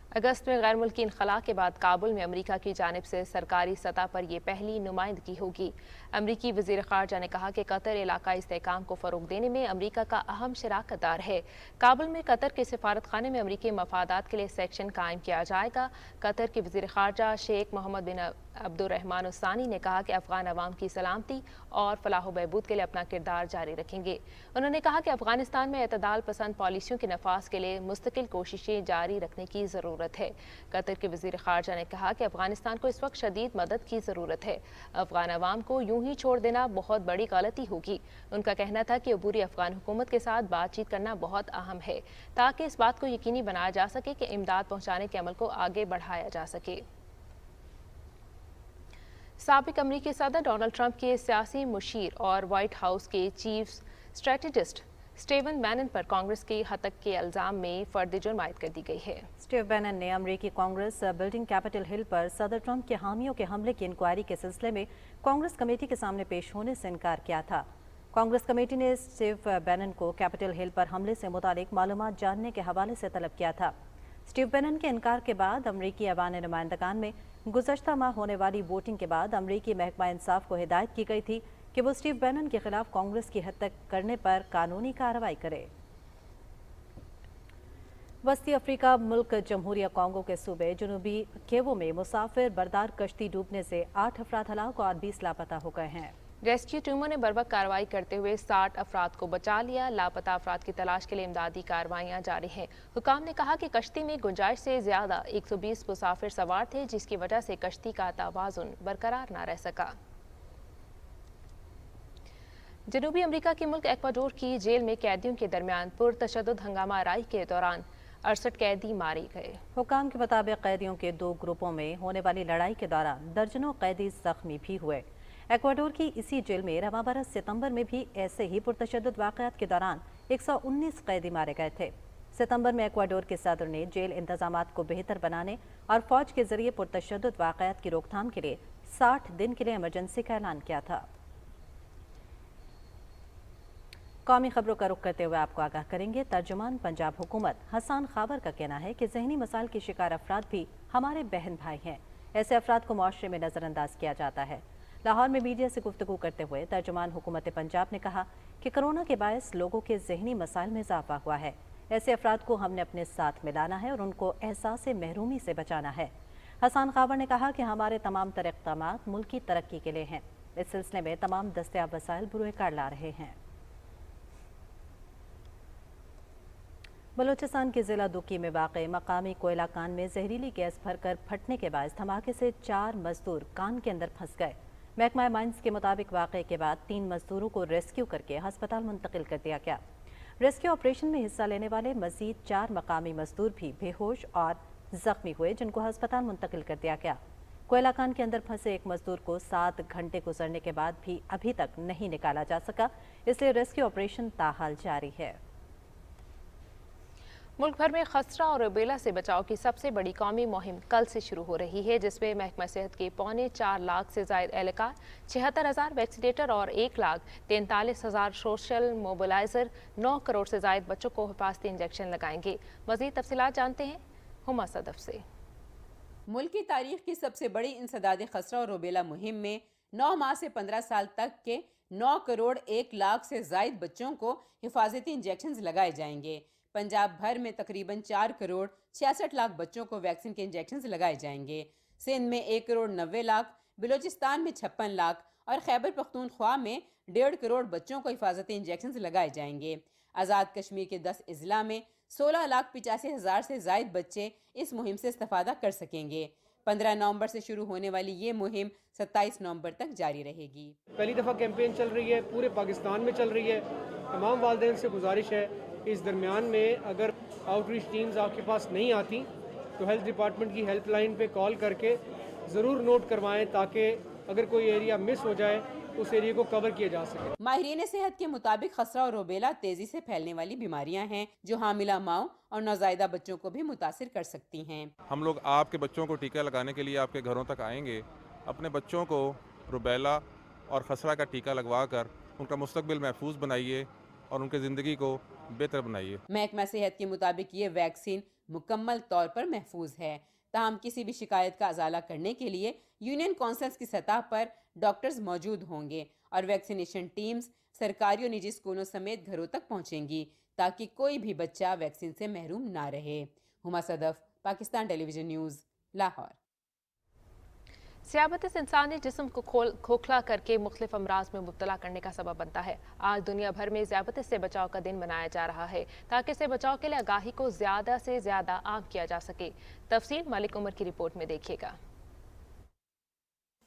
अगस्त में गैर मुल्की इनखला के बाद काबुल में अमेरिका की जानिब से सरकारी सतह पर यह पहली नुमाइंदगी होगी। अमरीकी वज़ीर ख़ारजा ने कहा कि कतर इलाकाई इस्तेहकाम को फ़रोग़ देने में अमरीका का अहम शराकतदार है। काबुल में कतर के सफारत खाने में अमरीकी मफादात के लिए सेक्शन कायम किया जाएगा। कतर के वज़ीर ख़ारजा शेख मोहम्मद बिन अब्दुर्रहमान उस्सानी ने कहा कि अफ़गान अवाम की सलामती और फलाह व बहबूद के लिए अपना किरदार जारी रखेंगे। उन्होंने कहा कि अफ़गानिस्तान में एतदाल पसंद पॉलिसियों के नफाज के लिए मुस्तकिल कोशिशें जारी रखने की ज़रूरत है। कतर के वज़ीर ख़ारजा ने कहा कि अफ़गानिस्तान को इस वक्त शदीद मदद की ज़रूरत है। अफ़गान अवाम को यूं ही छोड़ देना बहुत बड़ी गलती होगी। उनका कहना था कि अबूरी अफ़गान हुकूमत के साथ बातचीत करना बहुत अहम है ताकि इस बात को यकीनी बनाया जा सके कि इमदाद पहुँचाने के अमल को आगे बढ़ाया जा सके। साबिक अमरीकी सदर डोनाल्ड ट्रंप के सियासी मुशीर और वाइट हाउस के चीफ स्ट्रेटेजिस्ट स्टीवन बैनन पर कांग्रेस की हतक के इल्ज़ाम में फर्द जुर्म आयद कर दी गई है। स्टीव बैनन ने अमरीकी कांग्रेस बिल्डिंग कैपिटल हिल पर सदर ट्रंप के हामियों के हमले की इंक्वायरी के सिलसिले में कांग्रेस कमेटी के सामने पेश होने से इनकार किया था। कांग्रेस कमेटी ने स्टीव बैनन को कैपिटल हिल पर हमले से मुतालिक मालूमात जानने के हवाले से तलब किया था। स्टीव बैनन के इनकार के बाद अमरीकी ऐवान नुमाइंदगान में गुज़श्ता माह होने वाली वोटिंग के बाद अमरीकी महकमा इंसाफ को हिदायत की गई थी कि वो स्टीव बैनन के खिलाफ कांग्रेस की हत्या करने पर कानूनी कार्रवाई करे। वस्ती अफ्रीका मुल्क जमहूरिया कांगो के सूबे जनूबी केवो में मुसाफिर बरदार कश्ती डूबने से 8 अफराद हलाक और 20 लापता हो गए हैं। रेस्क्यू टीमों ने बर्वक्त कार्रवाई करते हुए 60 अफराद को बचा लिया। लापता अफराद की तलाश के लिए इमदादी कार्रवाइयां जारी हैं। हुकाम ने कहा कि कश्ती में गुंजाइश से ज्यादा 120 मुसाफिर सवार थे, जिसकी वजह से कश्ती का तवाज़ुन बरकरार न रह सका। जनूबी अमेरिका के मुल्क एक्वाडोर की जेल में कैदियों के दरमियान पुरतशद्दुद हंगामा आराई के दौरान 68 कैदी मारे गए। हुकाम के मुताबिक कैदियों के 2 ग्रुपों में होने वाली लड़ाई के दौरान दर्जनों कैदी जख्मी भी हुए। एक्वाडोर की इसी जेल में रवां बरस सितंबर में भी ऐसे ही पुरतशद्दुद वाक़यात के दौरान 119 कैदी मारे गए थे। सितंबर में एक्वाडोर के सदर ने जेल इंतजामात को बेहतर बनाने और फौज के जरिए पुरतशद्दुद वाक़यात की रोकथाम के लिए 60 दिन के लिए इमरजेंसी का ऐलान किया था। कौमी खबरों का रुख करते हुए आपको आगाह करेंगे। तर्जुमान पंजाब हुकूमत हसन खाबर का कहना है कि जहनी मसाइल के शिकार अफराद भी हमारे बहन भाई हैं। ऐसे अफराद को मुआशरे में नज़रअंदाज किया जाता है। लाहौर में मीडिया से गुफ्तगू करते हुए तर्जुमान हुकूमत पंजाब ने कहा कि कोरोना के बायस लोगों के जहनी मसाइल में इजाफा हुआ है। ऐसे अफराद को हमने अपने साथ मिलाना है और उनको एहसास महरूमी से बचाना है। हसन खाबर ने कहा कि हमारे तमाम तर इक़दामात मुल्क की तरक्की के लिए हैं। इस सिलसिले में तमाम दस्तयाब वसाइल बुरुए कार ला रहे हैं। बलूचिस्तान के ज़िला दुकी में वाक़ मकामी कोयला कान में जहरीली गैस भरकर फटने के बाद धमाके से 4 मजदूर कान के अंदर फंस गए। महकमा माइंस के मुताबिक वाक़े के बाद 3 मजदूरों को रेस्क्यू करके हस्पताल मुंतकिल कर दिया गया। रेस्क्यू ऑपरेशन में हिस्सा लेने वाले मजीद 4 मकामी मजदूर भी बेहोश और जख्मी हुए, जिनको हस्पताल मुंतकिल कर दिया गया। कोयला कान के अंदर फंसे एक मजदूर को 7 घंटे गुजरने के बाद भी अभी तक नहीं निकाला जा सका, इसलिए रेस्क्यू ऑपरेशन ताहाल जारी है। मुल्क भर में खसरा और रूबेला से बचाव की सबसे बड़ी कौमी मुहिम कल से शुरू हो रही है, जिसमें महकमा सेहत के 4.25 लाख से जायद एहलकार, 76,000 वैक्सीनेटर और 1,43,000 सोशल मोबिलाइजर 9 करोड़ से जायद बच्चों को हिफाजती इंजेक्शन लगाएंगे। मज़ीद तफसीलात जानते हैं हुमा सदफ से। मुल्क की तारीख की सबसे बड़ी इंसदाद खसरा और रूबेला मुहिम में 9 माह से 15 साल तक के 9 करोड़ 1 लाख से जायद बच्चों को हिफाजती इंजेक्शन लगाए जाएंगे। पंजाब भर में तकरीबन 4 करोड़ 66 लाख बच्चों को वैक्सीन के इंजेक्शन लगाए जाएंगे। सिंध में 1 करोड़ 90 लाख, बलूचिस्तान में 56 लाख और खैबर पख्तूनख्वा में 1.5 करोड़ बच्चों को हिफाजती इंजेक्शन लगाए जाएंगे। आज़ाद कश्मीर के 10 अजला में 16,85,000 से जायद बच्चे इस मुहिम से इस्तेफादा कर सकेंगे। 15 नवंबर से शुरू होने वाली ये मुहिम 27 नवंबर तक जारी रहेगी। पहली दफ़ा कैंपेन चल रही है, पूरे पाकिस्तान में चल रही है। तमाम वालिदैन से गुजारिश है, इस दरमियान में अगर आउटरीच टीम्स आपके पास नहीं आती तो हेल्थ डिपार्टमेंट की हेल्पलाइन पे कॉल करके ज़रूर नोट करवाएं, ताकि अगर कोई एरिया मिस हो जाए उस एरिया को कवर किया जा सके। माहिरीन सेहत के मुताबिक खसरा और रूबेला तेजी से फैलने वाली बीमारियां हैं, जो हामिला माओ और नौज़ायदा बच्चों को भी मुतासिर कर सकती हैं। हम लोग आपके बच्चों को टीका लगाने के लिए आपके घरों तक आएंगे। अपने बच्चों को रूबेला और खसरा का टीका लगवा कर उनका मुस्तकबिल महफूज बनाइए और उनकी ज़िंदगी को बेहतर बनाइए। महकमा सेहत के मुताबिक ये वैक्सीन मुकम्मल तौर पर महफूज है। ताहम किसी भी शिकायत का अजाला करने के लिए यूनियन काउंसिल्स की सतह पर डॉक्टर्स मौजूद होंगे और वैक्सीनेशन टीम्स सरकारी और निजी स्कूलों समेत घरों तक पहुंचेंगी ताकि कोई भी बच्चा वैक्सीन से महरूम ना रहे। Huma Sadaf, Pakistan television news, Lahore. ज़ियाबत इंसानी जिस्म को खोखला करके मुख्तलिफ अमराज में मुब्तला करने का सबब बनता है। आज दुनिया भर में ज़ियाबत से बचाव का दिन मनाया जा रहा है ताकि इससे बचाव के लिए आगाही को ज़्यादा से ज़्यादा आम किया जा सके। तफसील मलिक उमर की रिपोर्ट में देखिएगा।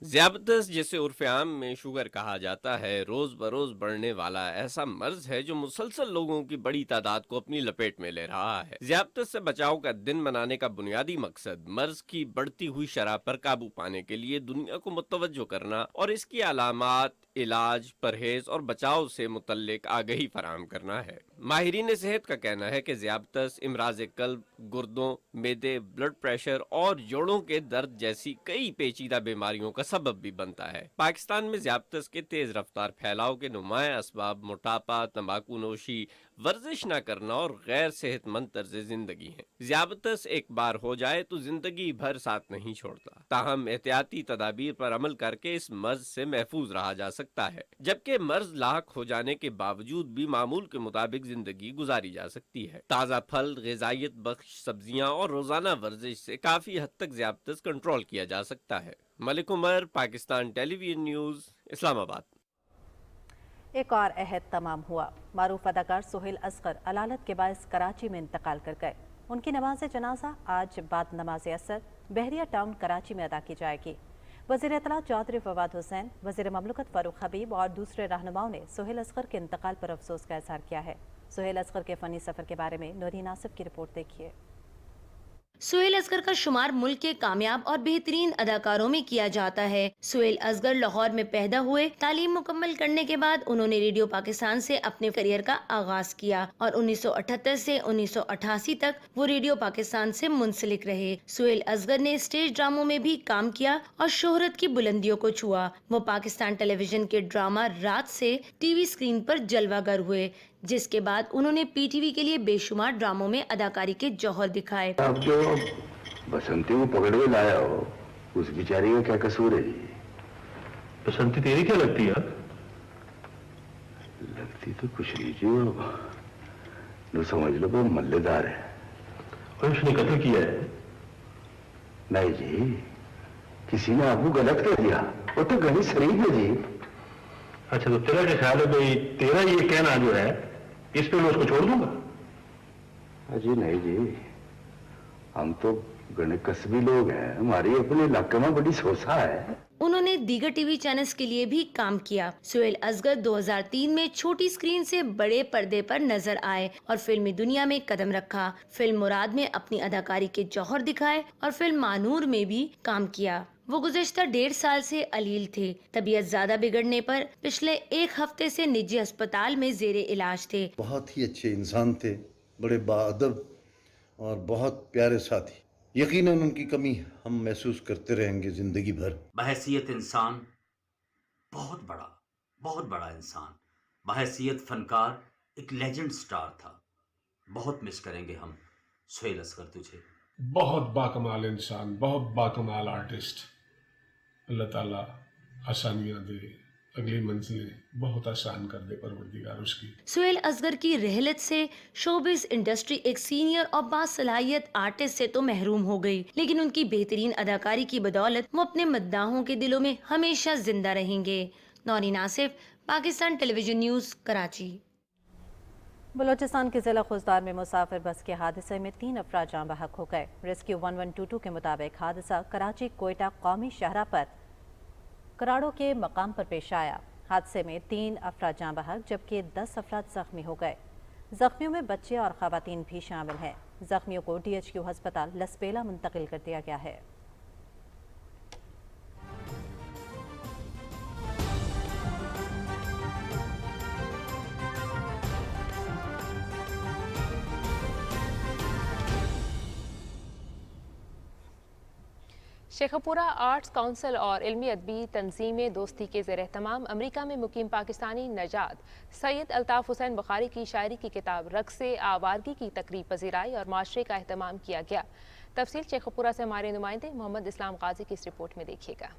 ज़ियाबतस, जिसे उर्फ़ आम में शुगर कहा जाता है, रोज़ बरोज़ बढ़ने वाला ऐसा मर्ज है जो मुसलसल लोगों की बड़ी तादाद को अपनी लपेट में ले रहा है। ज़ियाबतस से बचाव का दिन मनाने का बुनियादी मकसद मर्ज की बढ़ती हुई शरह पर काबू पाने के लिए दुनिया को मुतवज्जो करना और इसकी अलामात, इलाज, परहेज और बचाव से मुतल्लिक आगही फराहम करना है। माहिरीन सेहत का कहना है कि ज़ियाबतस इमराज कल्ब, गुर्दों, मेदे, ब्लड प्रेशर और जोड़ों के दर्द जैसी कई पेचीदा बीमारियों का सबब भी बनता है। पाकिस्तान में ज़ियाबतस के तेज रफ्तार फैलाव के नुमाया असबाब मोटापा, तंबाकू नोशी, वर्जिश न करना और गैर सेहतमंद तर्ज जिंदगी है। ज़ियाबतस एक बार हो जाए तो जिंदगी भर साथ नहीं छोड़ता। ताहम एहतियाती तदाबीर पर अमल करके इस मर्ज से महफूज रहा जा सकता है, जबकि मर्ज लाक हो जाने के बावजूद भी मामूल के मुताबिक जिंदगी गुजारी जा सकती है। ताज़ा फल, ग़िज़ाइयत बख्श सब्जियां और रोजाना वर्जिश से काफी हद तक ज़ियाबतस कंट्रोल किया जा सकता है। Malik Umar, Pakistan television news, Islamabad. एक और अहद तमाम हुआ। मारूफ अदाकार सोहेल असगर अलालत के बायस कराची में इंतकाल कर गए। उनकी नमाज जनाजा आज बाद नमाज असर बहरिया टाउन कराची में अदा की जाएगी। वज़ीर इत्तलात चौधरी फवाद हुसैन, वज़ीर ममलकत फारूक हबीब और दूसरे रहनुमाओं ने सोहेल असगर के इंतकाल पर अफसोस का इज़हार किया है। सोहेल असगर के फ़नी सफ़र के बारे में नूरी नासिफ की रिपोर्ट देखिए। सोहेल असगर का शुमार मुल्क के कामयाब और बेहतरीन अदाकारों में किया जाता है। सोहेल असगर लाहौर में पैदा हुए। तालीम मुकम्मल करने के बाद उन्होंने रेडियो पाकिस्तान से अपने करियर का आगाज किया और 1978 से 1988 तक वो रेडियो पाकिस्तान से मुंसलिक रहे। सोहेल असगर ने स्टेज ड्रामों में भी काम किया और शोहरत की बुलंदियों को छुआ। वो पाकिस्तान टेलीविजन के ड्रामा रात से टीवी स्क्रीन पर जलवागर हुए, जिसके बाद उन्होंने पीटीवी के लिए बेशुमार ड्रामों में अदाकारी के जौहर दिखाए। अब जो बसंती को पकड़ के लाया हो, उस बेचारी का क्या कसूर है जी? बसंती तेरी क्या लगती है? लगती तो कुछ नहीं जी, वो समझ लो वो मल्लेदार है। और उसने कत्ल किया है? नहीं जी, किसी ने आपको गलत कर दिया। वो तो गली शरीफ है जी। अच्छा, तो तेरा क्या ख्याल है भाई? तेरा ये कहना जो है इस पे मैं उसको छोड़ दूंगा? अजी नहीं जी, हम तो गणे कस्बी लोग हैं, हमारी अपने इलाके में बड़ी सोसा है। उन्होंने दीगर टीवी चैनल्स के लिए भी काम किया। सोहेल असगर 2003 में छोटी स्क्रीन से बड़े पर्दे पर नजर आए और फिल्मी दुनिया में कदम रखा। फिल्म मुराद में अपनी अदाकारी के जौहर दिखाए और फिल्म मानूर में भी काम किया। वो गुज़श्ता 1.5 साल से अलील थे। तबीयत ज्यादा बिगड़ने पर पिछले 1 हफ्ते से निजी अस्पताल में जेरे इलाज थे। बहुत ही अच्छे इंसान थे, बड़े बाअदब और बहुत प्यारे साथी। यकीनन उनकी कमी हम महसूस करते रहेंगे जिंदगी भर। बहैसियत इंसान बहुत बड़ा इंसान, बहैसियत फनकार एक लेजेंड स्टार था। बहुत मिस करेंगे हम सोहेल असगर तुझे। बहुत बाकमाल इंसान, बहुत बाकमाल आर्टिस्ट। अल्लाह ताला आसानियाँ दे, अगली मंजिलें बहुत आसान कर दे परवरदिगार उसकी। सोहेल असगर की रहलत से शोबिस इंडस्ट्री एक सीनियर और बासलाहियत आर्टिस्ट से तो महरूम हो गई, लेकिन उनकी बेहतरीन अदाकारी की बदौलत वो अपने मद्दाहों के दिलों में हमेशा जिंदा रहेंगे। नौरी नासिफ, पाकिस्तान टेलीविजन न्यूज़, कराची। बलोचिस्तान के ज़िला खुजदार में मुसाफिर बस के हादसे में 3 अफराद जाँ बहक हो गए। रेस्क्यू 1122 के मुताबिक हादसा कराची कोयटा कौमी शाहरा पर कराड़ों के मकाम पर पेश आया। हादसे में 3 अफराद जाँ बहक जबकि 10 अफराद जख्मी हो गए। जख्मियों में बच्चे और खवातीन भी शामिल हैं। जख्मियों को DHQ अस्पताल लसपेला मुंतकिल कर दिया गया है। शेखपुरा आर्ट्स काउंसिल और इल्मी अदबी तंजीमें दोस्ती के ज़ेर एहतमाम अमरीका में मुकीम पाकिस्तानी नजाद सैयद अल्ताफ़ हुसैन बुखारी की शायरी की किताब रक़्स आवारगी की तकरीब पजीराई और माशरे का अहतमाम किया गया। तफसील शेखपुरा से हमारे नुमाइंदे मोहम्मद इस्लाम गाजी की इस रिपोर्ट में देखिएगा।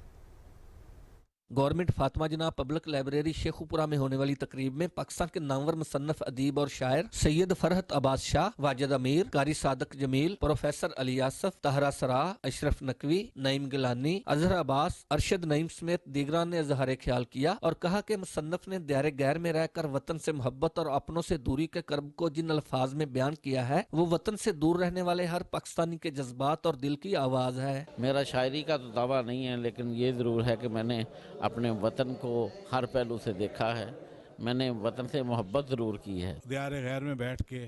गवर्नमेंट फातिमा जिना पब्लिक लाइब्रेरी शेखुपुरा में होने वाली तकरीब में पाकिस्तान के नामवर मुसन्नफ अदीब और शायर सैयद फरहत अब्बास शाह, वाजिद अमीर, कारी सादक जमील, प्रोफेसर अली आसफ, तहरा सराह, अशरफ नकवी, नईम गिलानी, अजहर अब्बास, अरशद नईम समेत दीगरान ने इज़हार ख्याल किया और कहा कि मुसन्नफ ने दायरे गैर में रहकर वतन से मोहब्बत और अपनों से दूरी के कर्ब को जिन अल्फाज में बयान किया है वो वतन से दूर रहने वाले हर पाकिस्तानी के जज्बात और दिल की आवाज़ है। मेरा शायरी का तो दावा नहीं है, लेकिन ये ज़रूर है कि मैंने अपने वतन को हर पहलू से देखा है। मैंने वतन से मोहब्बत ज़रूर की है। दायरे गैर में बैठ के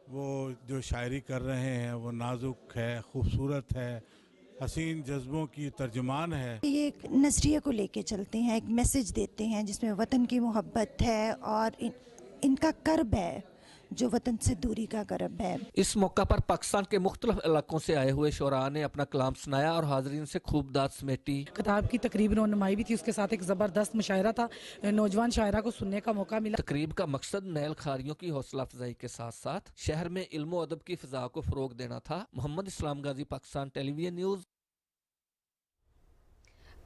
वो जो शायरी कर रहे हैं वो नाजुक है, खूबसूरत है, हसीन जज्बों की तर्जुमान है। ये एक नज़रिए को लेके चलते हैं, एक मैसेज देते हैं जिसमें वतन की मोहब्बत है और इनका कर्ब है जो वतन से दूरी का करब है। इस मौका पर पाकिस्तान के मुख्तलिफ इलाकों से आए हुए शोरा ने अपना कलाम सुनाया और हाजरीन से खूब दाद समेटी। किताब की तकरीब रौनुमाई भी थी, उसके साथ एक ज़बरदस्त मुशायरा था, नौजवान शायरा को सुनने का मौका मिला। तकरीब का मकसद नैल खारियों की हौसला अफजाई के साथ साथ शहर में इल्म अदब की फ़िज़ा को फ़रोग देना था। मोहम्मद इस्लाम गाजी, पाकिस्तान टेलीविजन न्यूज़।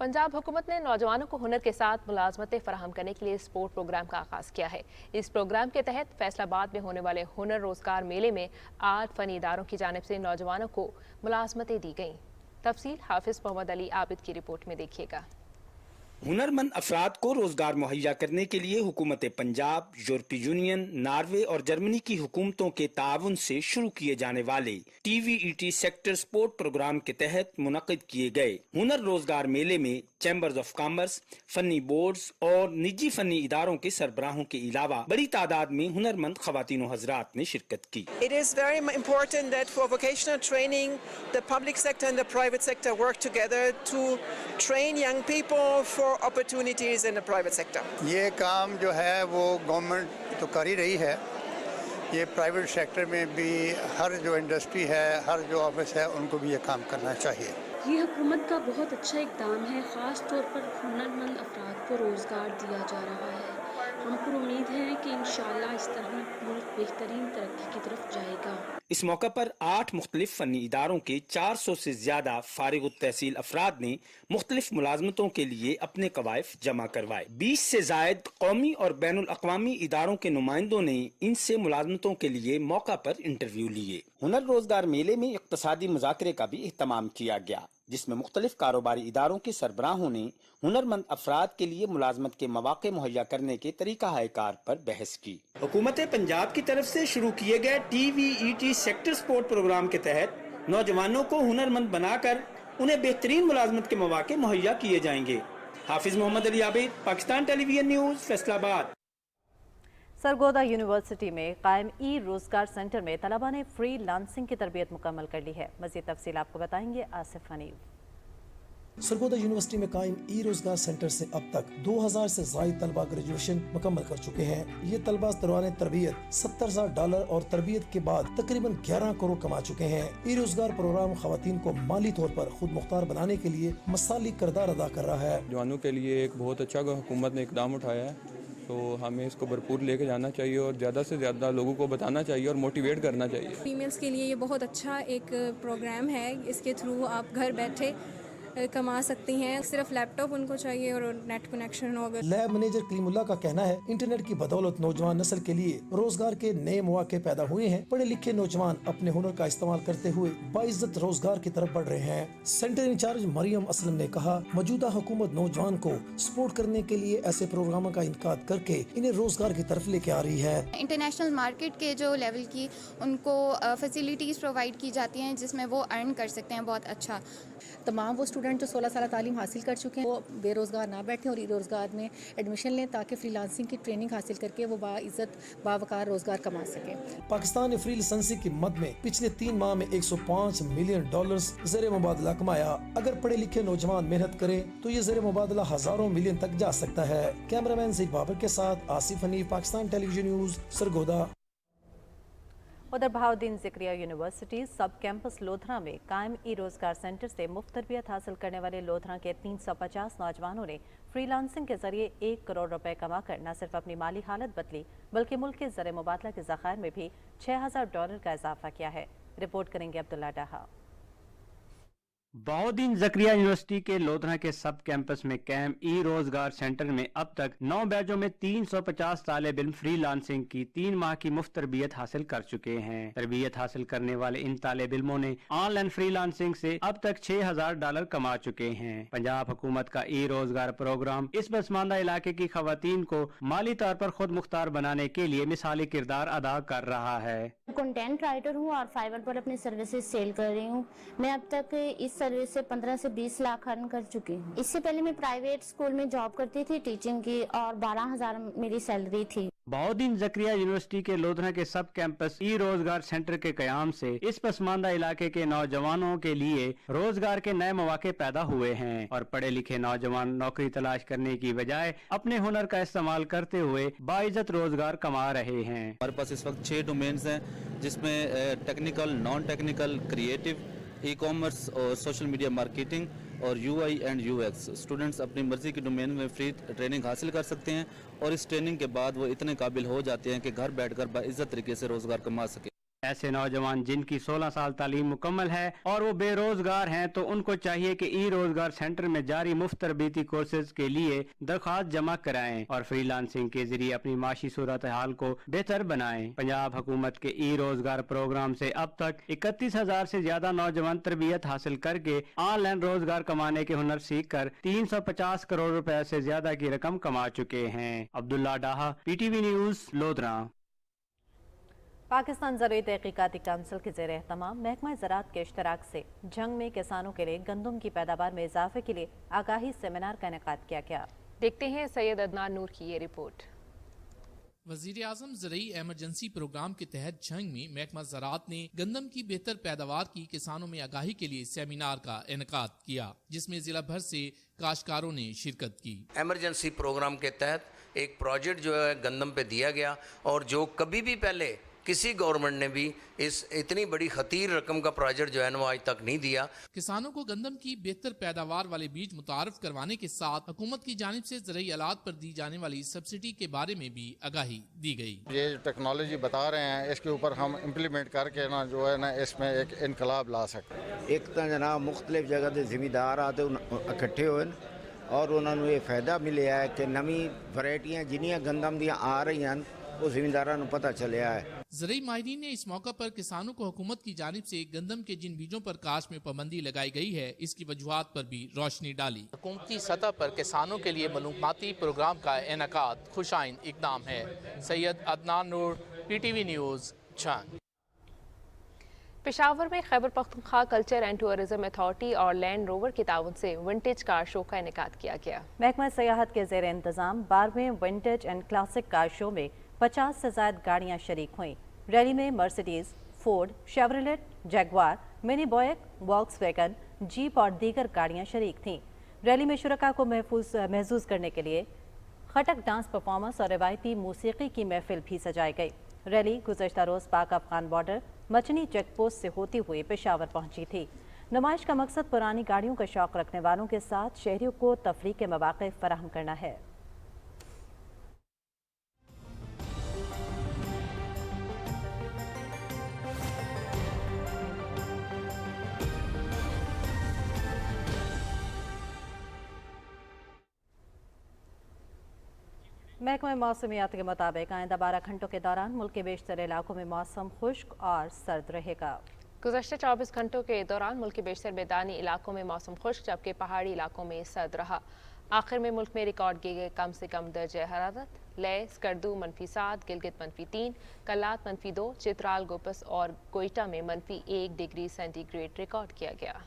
पंजाब हुकूमत ने नौजवानों को हुनर के साथ मुलाजमतें फराहम करने के लिए स्पोर्ट प्रोग्राम का आगाज़ किया है। इस प्रोग्राम के तहत फैसलाबाद में होने वाले हुनर रोजगार मेले में 8 फनी इदारों की जानिब से नौजवानों को मुलाजमतें दी गईं। तफसील हाफिज मोहम्मद अली आबिद की रिपोर्ट में देखिएगा। हुनरमंद अफराद को रोजगार मुहैया करने के लिए हुकूमत पंजाब, यूरोपीय यूनियन, नॉर्वे और जर्मनी की हुकूमतों के ताउन से शुरू किए जाने वाले TVET सेक्टर स्पोर्ट प्रोग्राम के तहत मुनक़िद किए गए हुनर रोजगार मेले में chambers of commerce, funny boards और निजी फनी इदारों के सरबराहों के अलावा बड़ी तादाद में हुनरमंद ख़वातीन व हज़रात ने शिरकत की। It is very important that for vocational training, the public sector and the private sector work together to train young people for opportunities in the private sector. ये काम जो है वो गवर्नमेंट तो कर ही रही है, ये प्राइवेट सेक्टर में भी हर जो इंडस्ट्री है, हर जो ऑफिस है, उनको भी ये काम करना चाहिए। ये हुकूमत का बहुत अच्छा इक़दाम है, ख़ास तौर पर हुनरमंद अफराद को रोज़गार दिया जा रहा है। हमको उम्मीद है कि इंशाअल्लाह इस तरह मुल्क बेहतरीन तरक्की की तरफ जाएगा। इस मौका पर 8 मुख्तलिफ फनी इदारों के 400 से ज्यादा फारिग तहसील अफराद ने मुख्तलिफ मुलाजमतों के लिए अपने कवायफ जमा करवाए। 20 से जायद कौमी और बैनुल अक़वामी इदारों के नुमाइंदों ने इनसे मुलाजमतों के लिए मौका पर इंटरव्यू लिए। हुनर रोजगार मेले में इक़्तिसादी मुज़ाकरे का भी एहतमाम किया गया, जिसमें मुख्तलिफ कारोबारी इदारों के सरबराहों ने हुनरमंद अफराद के लिए मुलाजमत के मौके मुहैया करने के तरीका कार पर बहस की। हुकूमत पंजाब की तरफ से शुरू किए गए TVET सेक्टर स्पोर्ट प्रोग्राम के तहत नौजवानों को हुनरमंद बनाकर उन्हें बेहतरीन मुलाजमत के मौके मुहैया किए जाएंगे। Hafiz Mohammad Ali Abid, Pakistan television news, Faisalabad. Sargodha university में कायम रोजगार सेंटर में तलबा ने फ्री लांसिंग की तरबियत मुकम्मल कर ली है। मज़ीद तफसील आपको बताएंगे आसिफ हनीफ। सरगोदा यूनिवर्सिटी में कायम रोजगार सेंटर से अब तक 2000 से ज़ायद तलबा ग्रेजुएशन मुकम्मल कर चुके हैं। ये तलबा दौरान तरबियत $70,000 और तरबियत के बाद तकरीबन 11 करोड़ कमा चुके हैं। रोजगार प्रोग्राम खवातीन को माली तौर पर खुद मुख्तार बनाने के लिए मसाली किरदार अदा कर रहा है। जवानों के लिए एक बहुत अच्छा हुकूमत ने इकदाम उठाया है, तो हमें इसको भरपूर लेके जाना चाहिए और ज़्यादा से ज़्यादा लोगों को बताना चाहिए और मोटिवेट करना चाहिए। फीमेल्स के लिए ये बहुत अच्छा एक प्रोग्राम है, इसके थ्रू आप घर बैठे कमा सकती हैं। सिर्फ लैपटॉप उनको चाहिए और नेट कनेक्शन होगा। लैब मैनेजर कलीमुल्लाह का कहना है, इंटरनेट की बदौलत नौजवान नस्ल के लिए रोजगार के नए मौके पैदा हुए हैं। पढ़े लिखे नौजवान अपने हुनर का इस्तेमाल करते हुए बाइज्जत रोजगार की तरफ बढ़ रहे हैं। सेंटर इंचार्ज मरियम असलम ने कहा, मौजूदा हुकूमत नौजवान को सपोर्ट करने के लिए ऐसे प्रोग्रामों का इनकाद करके इन्हें रोजगार की तरफ लेके आ रही है। इंटरनेशनल मार्केट के जो लेवल की उनको फैसिलिटीज प्रोवाइड की जाती हैं जिसमें वो अर्न कर सकते हैं बहुत अच्छा। तमाम वो स्टूडेंट जो 16 साल तालीम हासिल कर चुके हैं वो बेरोज़गार ना बैठें और रोज़गार में एडमिशन लें ताकि फ्रीलांसिंग की ट्रेनिंग हासिल करके वो बाइज़्ज़त बावकार रोज़गार कमा सकें। पाकिस्तान ने फ्रीलांसिंग की मद में पिछले 3 माह में $105 मिलियन ज़ेर मुबादला कमाया। अगर पढ़े लिखे नौजवान मेहनत करें तो ये ज़ेर मुबादला हज़ारों मिलियन तक जा सकता है। कैमरामैन सईद बाबर के साथ आसिफ हनीफ, पाकिस्तान टेलीविजन न्यूज़, सरगोदा। उधर बहाउद्दीन ज़िक्रिया यूनिवर्सिटी सब कैंपस लोधरा में कायम ई रोजगार सेंटर से मुफ्त तरबियत हासिल करने वाले लोधरा के 350 नौजवानों ने फ्रीलांसिंग के जरिए 1 करोड़ रुपए कमाकर न सिर्फ अपनी माली हालत बदली बल्कि मुल्क के ज़र मुबादला के ज़खायर में भी $6000 का इजाफा किया है। रिपोर्ट करेंगे अब्दुल्ला डाहा। बहाउद्दीन ज़किरिया यूनिवर्सिटी के लोधरा के सब कैंपस में कैम ई रोजगार सेंटर में अब तक 9 बैचों में 350 तालिब इल्म फ्रीलांसिंग की 3 माह की मुफ्त तरबियत हासिल कर चुके हैं। तरबियत हासिल करने वाले इन तालिब इल्मों ने ऑनलाइन फ्रीलांसिंग से अब तक $6000 कमा चुके हैं। पंजाब हुकूमत का ई रोजगार प्रोग्राम इस पसमानदा इलाके की खवातीन को माली तौर पर खुद मुख्तार बनाने के लिए मिसाली किरदार अदा कर रहा है। कंटेंट राइटर हूँ और फाइवर पर अपनी सर्विसेज सेल कर रही हूँ। मैं अब तक इस सर्विस से 15 से 20 लाख अर्न कर चुकी हूँ। इससे पहले मैं प्राइवेट स्कूल में जॉब करती थी टीचिंग की और 12,000 मेरी सैलरी थी। बहाउद्दीन ज़किरिया यूनिवर्सिटी के लोधरा के सब कैंपस ई रोजगार सेंटर के कयाम से इस पसमानदा इलाके के नौजवानों के लिए रोजगार के नए मौके पैदा हुए हैं और पढ़े लिखे नौजवान नौकरी तलाश करने की बजाय अपने हुनर का इस्तेमाल करते हुए बाइज्जत रोजगार कमा रहे हैं। हमारे पास इस वक्त 6 डोमेन्स हैं जिसमें technical, non technical, creative, e commerce और सोशल मीडिया मार्केटिंग और UI एंड UX। स्टूडेंट्स अपनी मर्जी के डोमेन में फ्री ट्रेनिंग हासिल कर सकते हैं और इस ट्रेनिंग के बाद वो इतने काबिल हो जाते हैं कि घर बैठकर बाइज्जत तरीके से रोजगार कमा सके। ऐसे नौजवान जिनकी 16 साल तालीम मुकम्मल है और वो बेरोजगार हैं तो उनको चाहिए कि ई रोजगार सेंटर में जारी मुफ्त तरबीती कोर्सेज के लिए दरख्वास्त जमा कराएं और फ्रीलांसिंग के जरिए अपनी माशी सूरत हाल को बेहतर बनाएं। पंजाब हुकूमत के ई रोजगार प्रोग्राम से अब तक 31,000 से ज्यादा नौजवान तरबियत हासिल करके ऑनलाइन रोजगार कमाने के हुनर सीख कर 350 करोड़ रुपए से ज्यादा की रकम कमा चुके हैं। अब्दुल्ला डाहा, PTV न्यूज, लोधरा। पाकिस्तान ज़रूरी तहकीकाती काउंसिल के ज़ेर एहतमाम महकमा ज़राअत के इश्तराक से जंग में किसानों के लिए गंदम की पैदावार में इजाफे के लिए आगाही सेमिनार का इनेकाद किया गया। देखते हैं सैयद अदनान नूर की ये रिपोर्ट। वज़ीर आज़म ज़रूरी एमरजेंसी प्रोग्राम के तहत झंग में महकमा ज़राअत ने गंदम की बेहतर पैदावार की किसानों में आगाही के लिए सेमिनार का इनेकाद किया जिसमें जिला भर से काश्तकारों ने शिरकत की। एमरजेंसी प्रोग्राम के तहत एक प्रोजेक्ट जो है गंदम पे दिया गया और जो कभी भी पहले किसी गवर्नमेंट ने भी इस इतनी बड़ी खतीर रकम का प्रोजेक्ट जो है ना आज तक नहीं दिया। किसानों को गंदम की बेहतर पैदावार वाले बीज मुतारफ करवाने के साथ हुकूमत की जानिब से ज़रूरी आलात पर दी जाने वाली सब्सिडी के बारे में भी आगाही दी गई। ये टेक्नोलॉजी बता रहे हैं इसके ऊपर हम इम्प्लीमेंट करके ना जो है ना इसमें एक इनकलाब ला सकते हैं। एक तो जनाब मुख्तलिफ जगह के जिमीदार आते इकट्ठे हुए और उन्होंने ये फायदा मिले है कि नवी वैरायटियां जिन्नियां गंदम दियां आ रही हैं वो जिमीदारों को पता चलिया है। ज़रूरी माहिरीन ने इस मौका पर किसानों को हुकूमत की जानिब से गंदम के जिन बीजों पर काश्त में पाबंदी लगाई गई है इसकी वजूहात पर भी रोशनी डाली। हुकूमती सतह पर किसानों के लिए मालूमाती प्रोग्राम का इनेकाद खुशाइन इकदाम है। सैयद अदनान नूर, PTV न्यूज, झंग। पेशावर में Khyber Pakhtunkhwa culture and tourism authority और लैंड रोवर के ताउन से विंटेज कार शो का इनेकाद किया गया। महकमा सयाहत के ज़ेर इंतजाम 12वें vintage and classic car show में 50 से ज़ायद गाड़ियाँ शरीक हुईं। रैली में Mercedes, Ford, Chevrolet, Jaguar, Mini Buick, Volkswagen, jeep और दीगर गाड़ियाँ शरीक थीं। रैली में शुरका को महसूस करने के लिए खटक डांस परफॉर्मेंस और रवायती मूसीकी की महफिल भी सजाई गई। रैली गुज़श्ता रोज़ पाक अफगान बॉर्डर मचनी चेक पोस्ट से होती हुई पेशावर पहुंची थी। नुमाइश का मकसद पुरानी गाड़ियों का शौक रखने वालों के साथ शहरियों को तफरीह के मौक़े फराहम करना है। महकमा मौसमियात के मुताबिक आइंदा 12 घंटों के दौरान मुल्क के बेशतर इलाकों में मौसम खुश्क और सर्द रहेगा। गुज़श्ता 24 घंटों के दौरान मुल्क के बेशतर मैदानी इलाकों में मौसम खुश्क जबकि पहाड़ी इलाकों में सर्द रहा। आखिर में मुल्क में रिकॉर्ड किए गए कम से कम दर्जे हरारत लेह, स्कर्दू -7, गिलगित -3, कल्लात -2, चित्राल, गोपस और कोयटा में -1 डिग्री सेंटीग्रेड रिकॉर्ड किया गया।